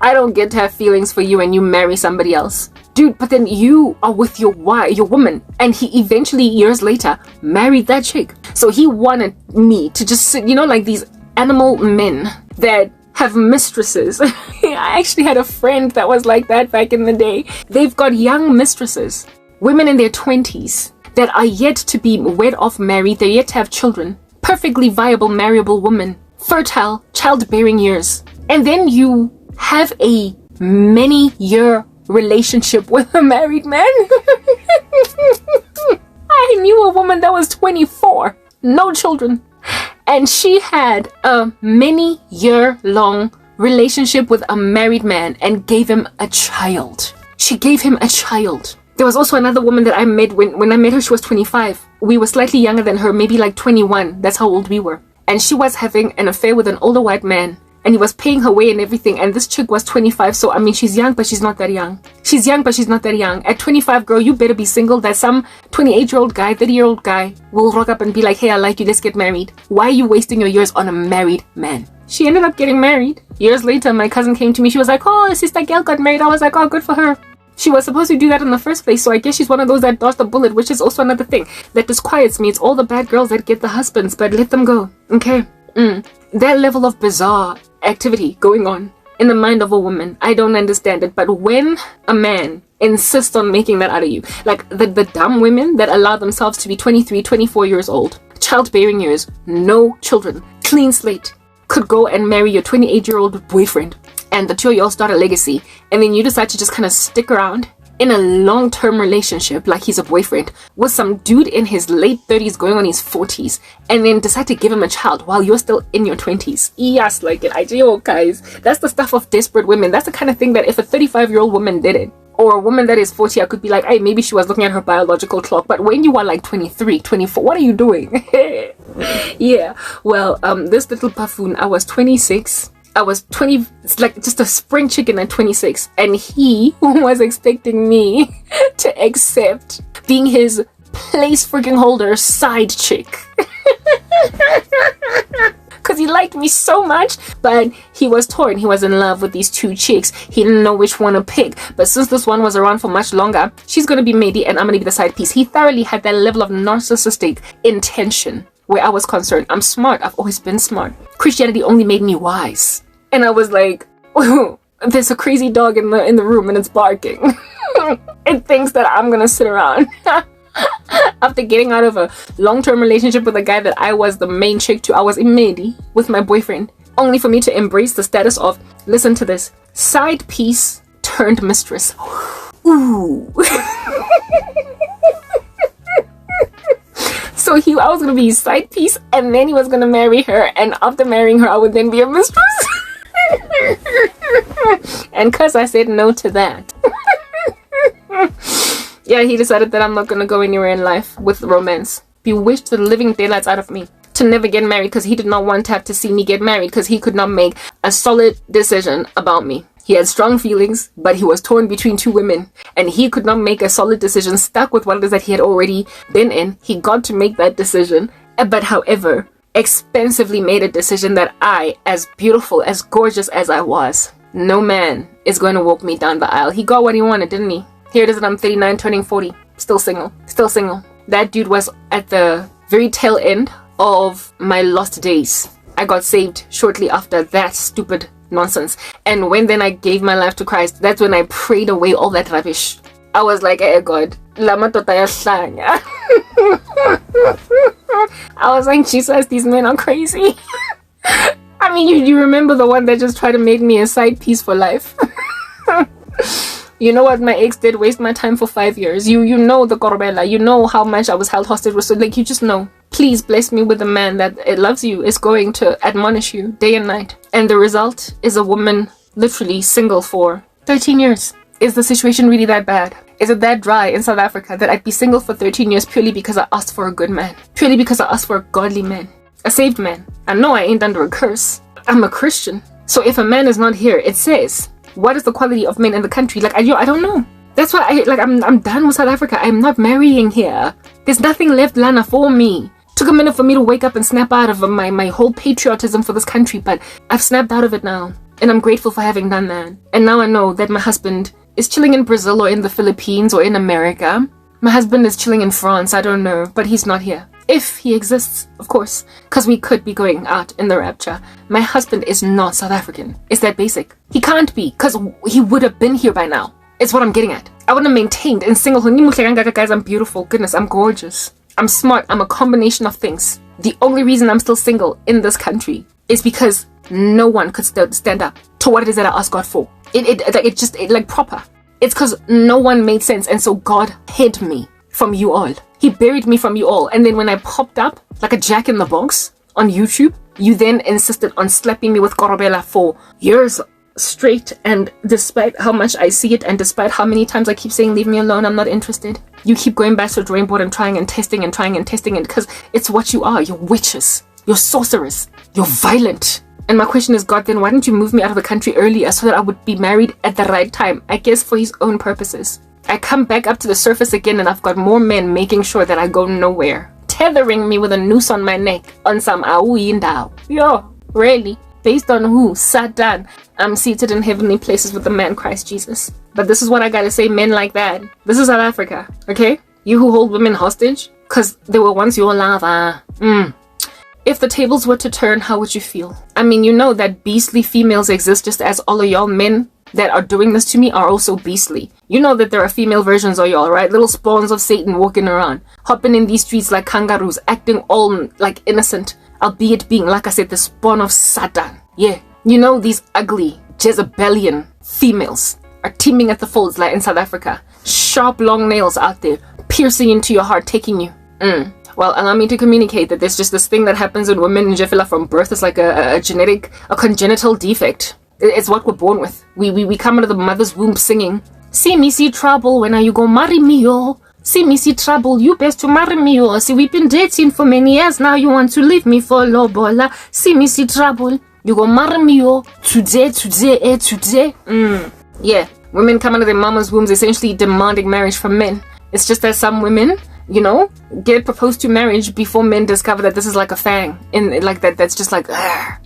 I don't get to have feelings for you and you marry somebody else. Dude, but then you are with your woman, and he eventually, years later, married that chick. So he wanted me to just sit, like these animal men that have mistresses. I actually had a friend that was like that back in the day. They've got young mistresses, women in their 20s, that are yet to be wed off married. They're yet to have children. Perfectly viable, marriable woman. Fertile, childbearing years. And then you have a many-year relationship with a married man. I knew a woman that was 24, no children, and she had a many-year-long relationship with a married man and gave him a child. She gave him a child. There was also another woman that I met. When I met her, she was 25. We were slightly younger than her, maybe like 21. That's how old we were. And she was having an affair with an older white man. And he was paying her way and everything. And this chick was 25. So, I mean, she's young, but she's not that young. She's young, but she's not that young. At 25, girl, you better be single. That some 28-year-old guy, 30-year-old guy will rock up and be like, hey, I like you. Let's get married. Why are you wasting your years on a married man? She ended up getting married. Years later, my cousin came to me. She was like, oh, sister girl got married. I was like, oh, good for her. She was supposed to do that in the first place. So I guess she's one of those that dodged the bullet, which is also another thing that disquiets me. It's all the bad girls that get the husbands, but let them go. Okay? That level of bizarre activity going on in the mind of a woman, I don't understand it. But when a man insists on making that out of you, like the dumb women that allow themselves to be 23, 24 years old, childbearing years, no children, clean slate, could go and marry your 28-year-old boyfriend, and the two of y'all start a legacy, and then you decide to just kind of stick around in a long-term relationship, like he's a boyfriend, with some dude in his late 30s going on his 40s, and then decide to give him a child while you're still in your 20s. Yes, like it. IGO, guys. That's the stuff of desperate women. That's the kind of thing that if a 35-year-old woman did it, or a woman that is 40, I could be like, hey, maybe she was looking at her biological clock. But when you are like 23, 24, what are you doing? Yeah, well, this little buffoon, I was 26. I was 20, like just a spring chicken at 26. And he was expecting me to accept being his place freaking holder side chick. Because he liked me so much, but he was torn. He was in love with these two chicks. He didn't know which one to pick. But since this one was around for much longer, she's going to be Mady and I'm going to be the side piece. He thoroughly had that level of narcissistic intention where I was concerned. I'm smart. I've always been smart. Christianity only made me wise. And I was like, oh, there's a crazy dog in the room and it's barking. It thinks that I'm going to sit around. After getting out of a long-term relationship with a guy that I was the main chick to, I was in Mady with my boyfriend, only for me to embrace the status of, listen to this, side piece turned mistress. Ooh. So I was going to be his side piece, and then he was going to marry her, and after marrying her, I would then be a mistress. And because I said no to that, yeah, he decided that I'm not going to go anywhere in life with romance. Bewitched the living daylights out of me to never get married because he did not want to have to see me get married because he could not make a solid decision about me. He had strong feelings, but he was torn between two women and he could not make a solid decision, stuck with what it is that he had already been in. He got to make that decision, but however, expensively made a decision that I, as beautiful, as gorgeous as I was, no man is going to walk me down the aisle. He got what he wanted, didn't he? Here it is that I'm 39, turning 40. Still single. Still single. That dude was at the very tail end of my lost days. I got saved shortly after that stupid nonsense. And when then I gave my life to Christ, that's when I prayed away all that rubbish. I was like, hey God, lama tota ya hlanya. I was like, Jesus, these men are crazy. I mean, you remember the one that just tried to make me a side piece for life? You know what my ex did? Waste my time for 5 years. You know the Korobela. You know how much I was held hostage. So like, you just know. Please bless me with a man that it loves you, is going to admonish you day and night. And the result is a woman literally single for 13 years. Is the situation really that bad? Is it that dry in South Africa that I'd be single for 13 years purely because I asked for a good man? Purely because I asked for a godly man? A saved man? I know I ain't under a curse. I'm a Christian. So if a man is not here, it says, what is the quality of men in the country? Like, I don't know. That's why I'm done with South Africa. I'm not marrying here. There's nothing left, Lana, for me. Took a minute for me to wake up and snap out of my whole patriotism for this country, but I've snapped out of it now. And I'm grateful for having done that. And now I know that my husband is chilling in Brazil or in the Philippines or in America. My husband is chilling in France, I don't know, but he's not here. If he exists, of course, because we could be going out in the rapture. My husband is not South African. It's that basic. He can't be, because he would have been here by now. It's what I'm getting at. I would have maintained in single. Guys, I'm beautiful. Goodness, I'm gorgeous. I'm smart. I'm a combination of things. The only reason I'm still single in this country is because no one could stand up to what it is that I asked God for. It like proper. It's because no one made sense, and so God hid me from you all. He buried me from you all. And then when I popped up like a jack in the box on YouTube, you then insisted on slapping me with Korobela for years straight. And despite how much I see it, and despite how many times I keep saying, leave me alone, I'm not interested, you keep going back to the drawing board and trying and testing it, because it's what you are. You're witches. You're sorcerers. You're violent. And my question is, God, then why didn't you move me out of the country earlier so that I would be married at the right time? I guess for his own purposes. I come back up to the surface again and I've got more men making sure that I go nowhere. Tethering me with a noose on my neck on some awindao. Yo, really? Based on who? Satan. I'm seated in heavenly places with the man Christ Jesus. But this is what I gotta say, men like that. This is South Africa, okay? You who hold women hostage, because they were once your lover. If the tables were to turn, how would you feel? I mean, you know that beastly females exist just as all of y'all men that are doing this to me are also beastly. You know that there are female versions of y'all, right? Little spawns of Satan walking around, hopping in these streets like kangaroos, acting all like innocent, albeit being, like I said, the spawn of Satan. Yeah. You know these ugly Jezebelian females are teeming at the folds like in South Africa. sharp, long nails out there, piercing into your heart, taking you. Well, allow me to communicate that there's just this thing that happens in women in Jefela from birth. It's like a congenital defect. It's what we're born with. We come out of the mother's womb singing, see me see trouble, when are you gonna marry me, yo? See me see trouble, you best to marry me, yo. See, we've been dating for many years now, you want to leave me for lobola. See me see trouble, you gonna marry me, yo. Today. Yeah, women come out of their mama's wombs essentially demanding marriage from men. It's just that some women, you know, get proposed to marriage before men discover that this is like a fang. And like that's just like,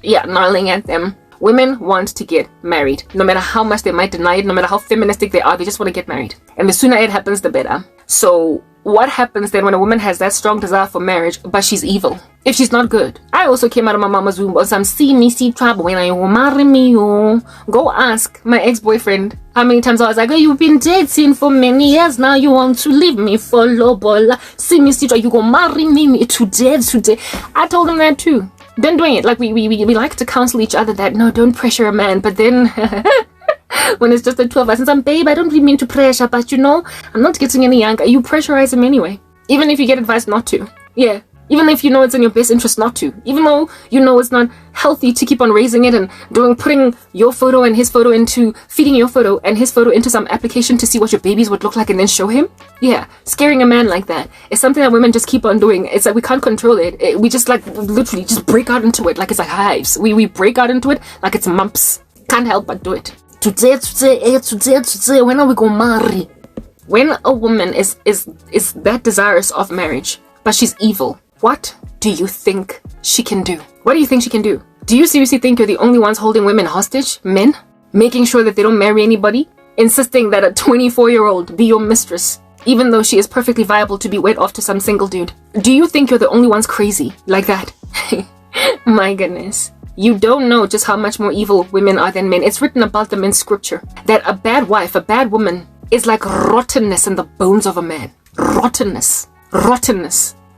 yeah, gnarling at them. Women want to get married. No matter how much they might deny it, no matter how feministic they are, they just want to get married. And the sooner it happens, the better. So what happens then when a woman has that strong desire for marriage, but she's evil? If she's not good. I also came out of my mama's womb with some see me see trouble, when I will marry me, oh. Go ask my ex-boyfriend how many times I was like, oh, you've been dating for many years now, you want to leave me for lobola. See me see trouble, you go marry me today. I told him that too. Been doing it. Like we like to counsel each other that no, don't pressure a man, but then when it's just the two of us and some babe, I don't really mean to pressure, but you know, I'm not getting any younger. You pressurize him anyway. Even if you get advice not to. Yeah. Even if you know it's in your best interest not to. Even though you know it's not healthy to keep on raising it and putting your photo and his photo into, feeding your photo and his photo into some application to see what your babies would look like and then show him. Yeah, scaring a man like that is something that women just keep on doing. It's like we can't control it. We just like literally just break out into it like it's like hives. We break out into it like it's mumps. Can't help but do it. Today, when are we gonna marry? When a woman is that desirous of marriage, but she's evil, what do you think she can do? What do you think she can do? Do you seriously think you're the only ones holding women hostage? Men? Making sure that they don't marry anybody? Insisting that a 24-year-old be your mistress, even though she is perfectly viable to be wed off to some single dude? Do you think you're the only ones crazy like that? My goodness. You don't know just how much more evil women are than men. It's written about them in scripture that a bad wife, a bad woman, is like rottenness in the bones of a man. Rottenness.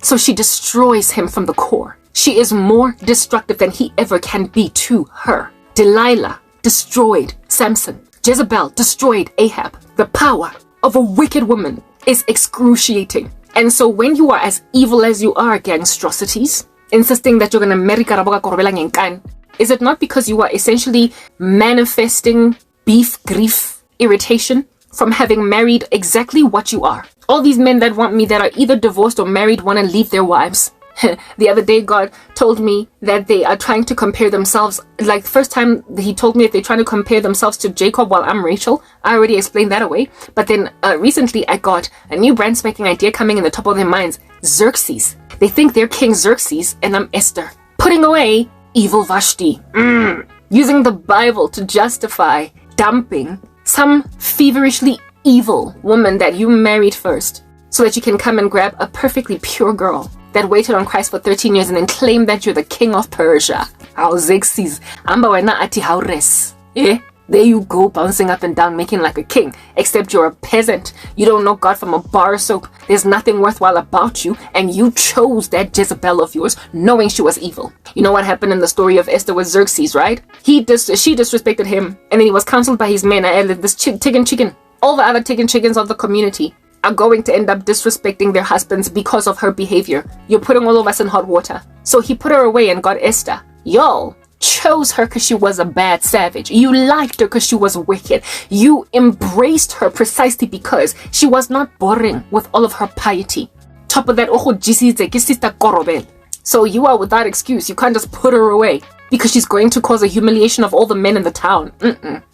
So she destroys him from the core. She is more destructive than he ever can be to her. Delilah destroyed Samson. Jezebel destroyed Ahab. The power of a wicked woman is excruciating. And so when you are as evil as you are, gangstrosities, insisting that you're going to marry Karabo Korobela, is it not because you are essentially manifesting beef, grief, irritation from having married exactly what you are? All these men that want me that are either divorced or married want to leave their wives. The other day, God told me that they are trying to compare themselves. Like the first time he told me that they're trying to compare themselves to Jacob while I'm Rachel. I already explained that away. But then recently I got a new brand spanking idea coming in the top of their minds. Xerxes. They think they're King Xerxes and I'm Esther. Putting away evil Vashti. Using the Bible to justify dumping some feverishly evil woman that you married first so that you can come and grab a perfectly pure girl that waited on Christ for 13 years and then claim that you're the king of Persia. How Xerxes. Amba wena ati haures. There you go, bouncing up and down, making like a king. Except you're a peasant. You don't know God from a bar of soap. There's nothing worthwhile about you, and you chose that Jezebel of yours, knowing she was evil. You know what happened in the story of Esther with Xerxes, right? She disrespected him, and then he was counseled by his men. This chicken. All the other chickens of the community are going to end up disrespecting their husbands because of her behavior. You're putting all of us in hot water. So he put her away and got Esther. Y'all chose her because she was a bad savage. You liked her because she was wicked. You embraced her precisely because she was not boring with all of her piety. Top of that, so you are without excuse. You can't just put her away because she's going to cause a humiliation of all the men in the town.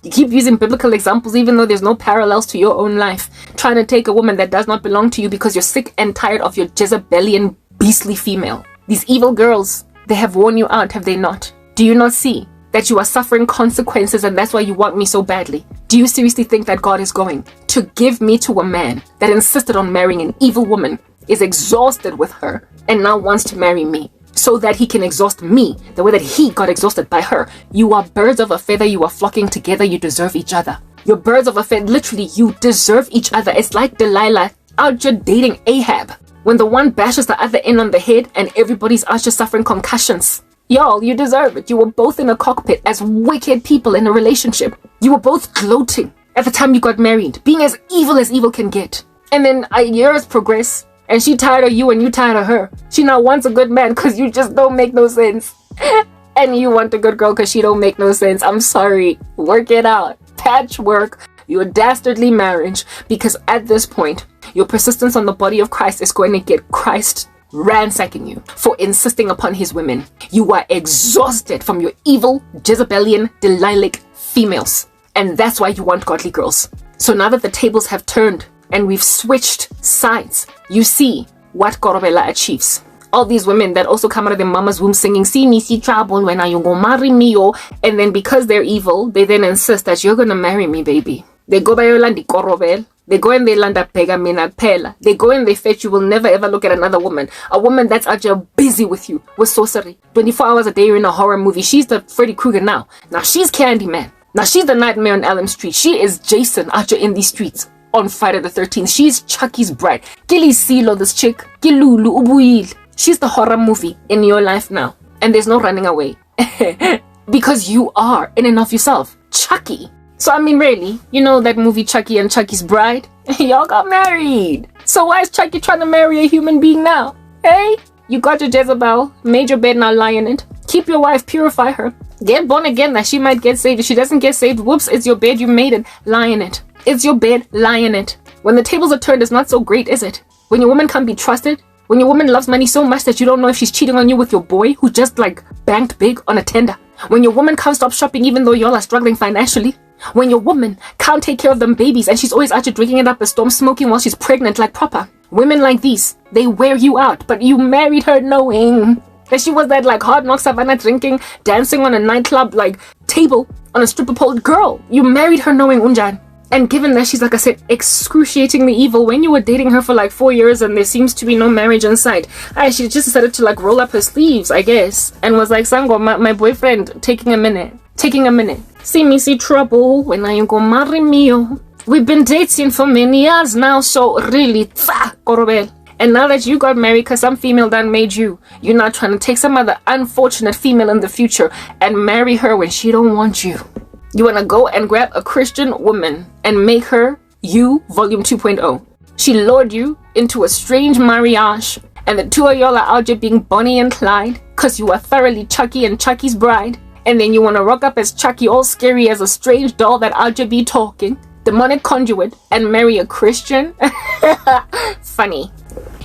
You keep using biblical examples even though there's no parallels to your own life. Trying to take a woman that does not belong to you because you're sick and tired of your Jezebelian beastly female. These evil girls, they have worn you out, have they not? Do you not see that you are suffering consequences and that's why you want me so badly? Do you seriously think that God is going to give me to a man that insisted on marrying an evil woman, is exhausted with her, and now wants to marry me so that he can exhaust me the way that he got exhausted by her? You are birds of a feather. You are flocking together. You deserve each other. You're birds of a feather. Literally, you deserve each other. It's like Delilah out just dating Ahab. When the one bashes the other in on the head and everybody's out just suffering concussions. Y'all, you deserve it. You were both in a cockpit as wicked people in a relationship. You were both gloating at the time you got married, being as evil can get. And then years progress, and she tired of you and you tired of her. She now wants a good man because you just don't make no sense. And you want a good girl because she don't make no sense. I'm sorry. Work it out. Patchwork your dastardly marriage, because at this point, your persistence on the body of Christ is going to get Christ ransacking you for insisting upon his women. You are exhausted from your evil, Jezebelian, Delilic females. And that's why you want godly girls. So now that the tables have turned and we've switched sides, you see what Karabo achieves. All these women that also come out of their mama's womb singing, see me, see trouble, when are you gonna marry me, oh? And then because they're evil, they then insist that you're gonna marry me, baby. They go by Yolandi Karabo. They go and they land up Pegamina Pela. They go and they fetch you will never ever look at another woman. A woman that's actually busy with you, with sorcery. 24 hours a day you're in a horror movie. She's the Freddy Krueger now. Now she's Candyman. Now she's the Nightmare on Elm Street. She is Jason out in these streets on Friday the 13th. She's Chucky's bride. Gili Silo, this chick. Gilulu Ubuil. She's the horror movie in your life now. And there's no running away. Because you are, in and of yourself, Chucky. So I mean, really, you know that movie Chucky and Chucky's Bride? Y'all got married. So why is Chucky trying to marry a human being now? Hey, you got your Jezebel, made your bed, now lie in it. Keep your wife, purify her. Get born again that she might get saved. If she doesn't get saved, whoops, it's your bed, you made it, lie in it. It's your bed, lie in it. When the tables are turned, it's not so great, is it? When your woman can't be trusted, when your woman loves money so much that you don't know if she's cheating on you with your boy who just like banked big on a tender. When your woman can't stop shopping even though y'all are struggling financially. When your woman can't take care of them babies and she's always out here drinking it up a storm, smoking while she's pregnant like proper. Women like these, they wear you out, but you married her knowing that she was that like hard knock savannah drinking, dancing on a nightclub like table on a stripper pole girl. You married her knowing Unjan. And given that she's, like I said, excruciatingly evil, when you were dating her for like 4 years and there seems to be no marriage in sight, she just decided to like roll up her sleeves, I guess, and was like, Sango, my boyfriend, taking a minute. See me, see trouble, when are you gonna marry me? Oh? We've been dating for many years now, so really, Karabo. And now that you got married because some female done made you, you're not trying to take some other unfortunate female in the future and marry her when she don't want you. You want to go and grab a Christian woman and make her you volume 2.0. She lured you into a strange marriage, and the two of y'all are out here being Bonnie and Clyde because you are thoroughly Chucky and Chucky's bride. And then you want to rock up as Chucky, all scary as a strange doll that out here be talking, demonic conduit, and marry a Christian? Funny.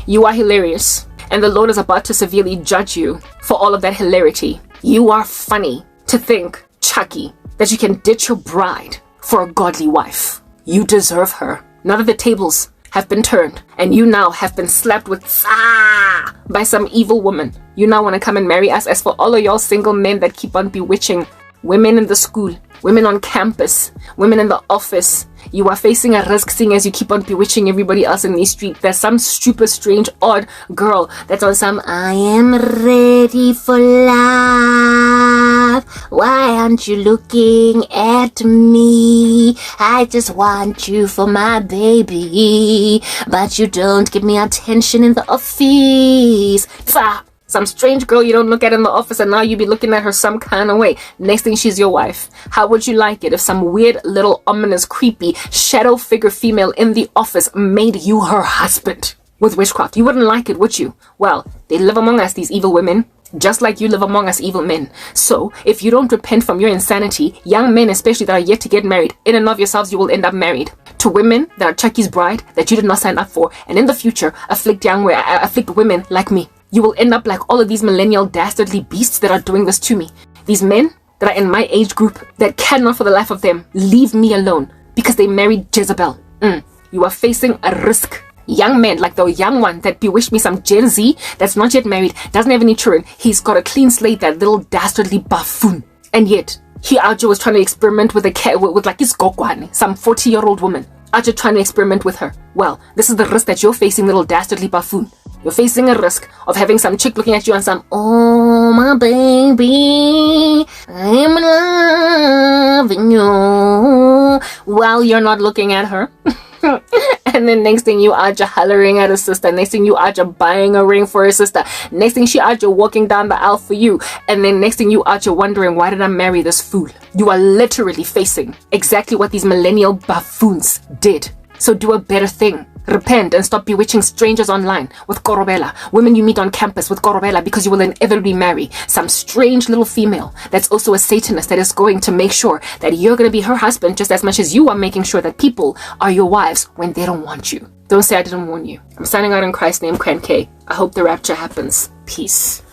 You are hilarious, and the Lord is about to severely judge you for all of that hilarity. You are funny to think, Chucky, that you can ditch your bride for a godly wife. You deserve her. Now that the tables have been turned and you now have been slapped with by some evil woman, you now want to come and marry us. As for all of y'all single men that keep on bewitching women in the school, women on campus, women in the office, you are facing a risk seeing as you keep on bewitching everybody else in these streets. There's some stupid, strange, odd girl that's on some I am ready for love. Why aren't you looking at me? I just want you for my baby, but you don't give me attention in the office. Some strange girl you don't look at in the office and now you be looking at her some kind of way. Next thing she's your wife. How would you like it if some weird little ominous creepy shadow figure female in the office made you her husband with witchcraft? You wouldn't like it, would you? Well, they live among us, these evil women, just like you live among us evil men. So if you don't repent from your insanity, young men especially that are yet to get married, in and of yourselves you will end up married to women that are Chucky's bride that you did not sign up for, and in the future afflict women like me. You will end up like all of these millennial dastardly beasts that are doing this to me. These men that are in my age group that cannot for the life of them leave me alone because they married Jezebel. You are facing a risk. Young men like the young one that bewitched me, some Gen Z that's not yet married, doesn't have any children. He's got a clean slate, that little dastardly buffoon. And yet, he out here was trying to experiment with a cat, with like his Hlongwane, some 40-year-old woman. Out here trying to experiment with her. Well, this is the risk that you're facing, little dastardly buffoon. You're facing a risk of having some chick looking at you and some, oh my baby, I'm loving you, while you're not looking at her. And then next thing you are just hollering at a sister. Next thing you are just buying a ring for a sister. Next thing she are just walking down the aisle for you. And then next thing you are just wondering, why did I marry this fool? You are literally facing exactly what these millennial buffoons did. So do a better thing. Repent and stop bewitching strangers online with Korobela. Women you meet on campus with Korobela, because you will inevitably marry some strange little female that's also a Satanist that is going to make sure that you're going to be her husband just as much as you are making sure that people are your wives when they don't want you. Don't say I didn't warn you. I'm signing out in Christ's name, Cran K. I hope the rapture happens. Peace.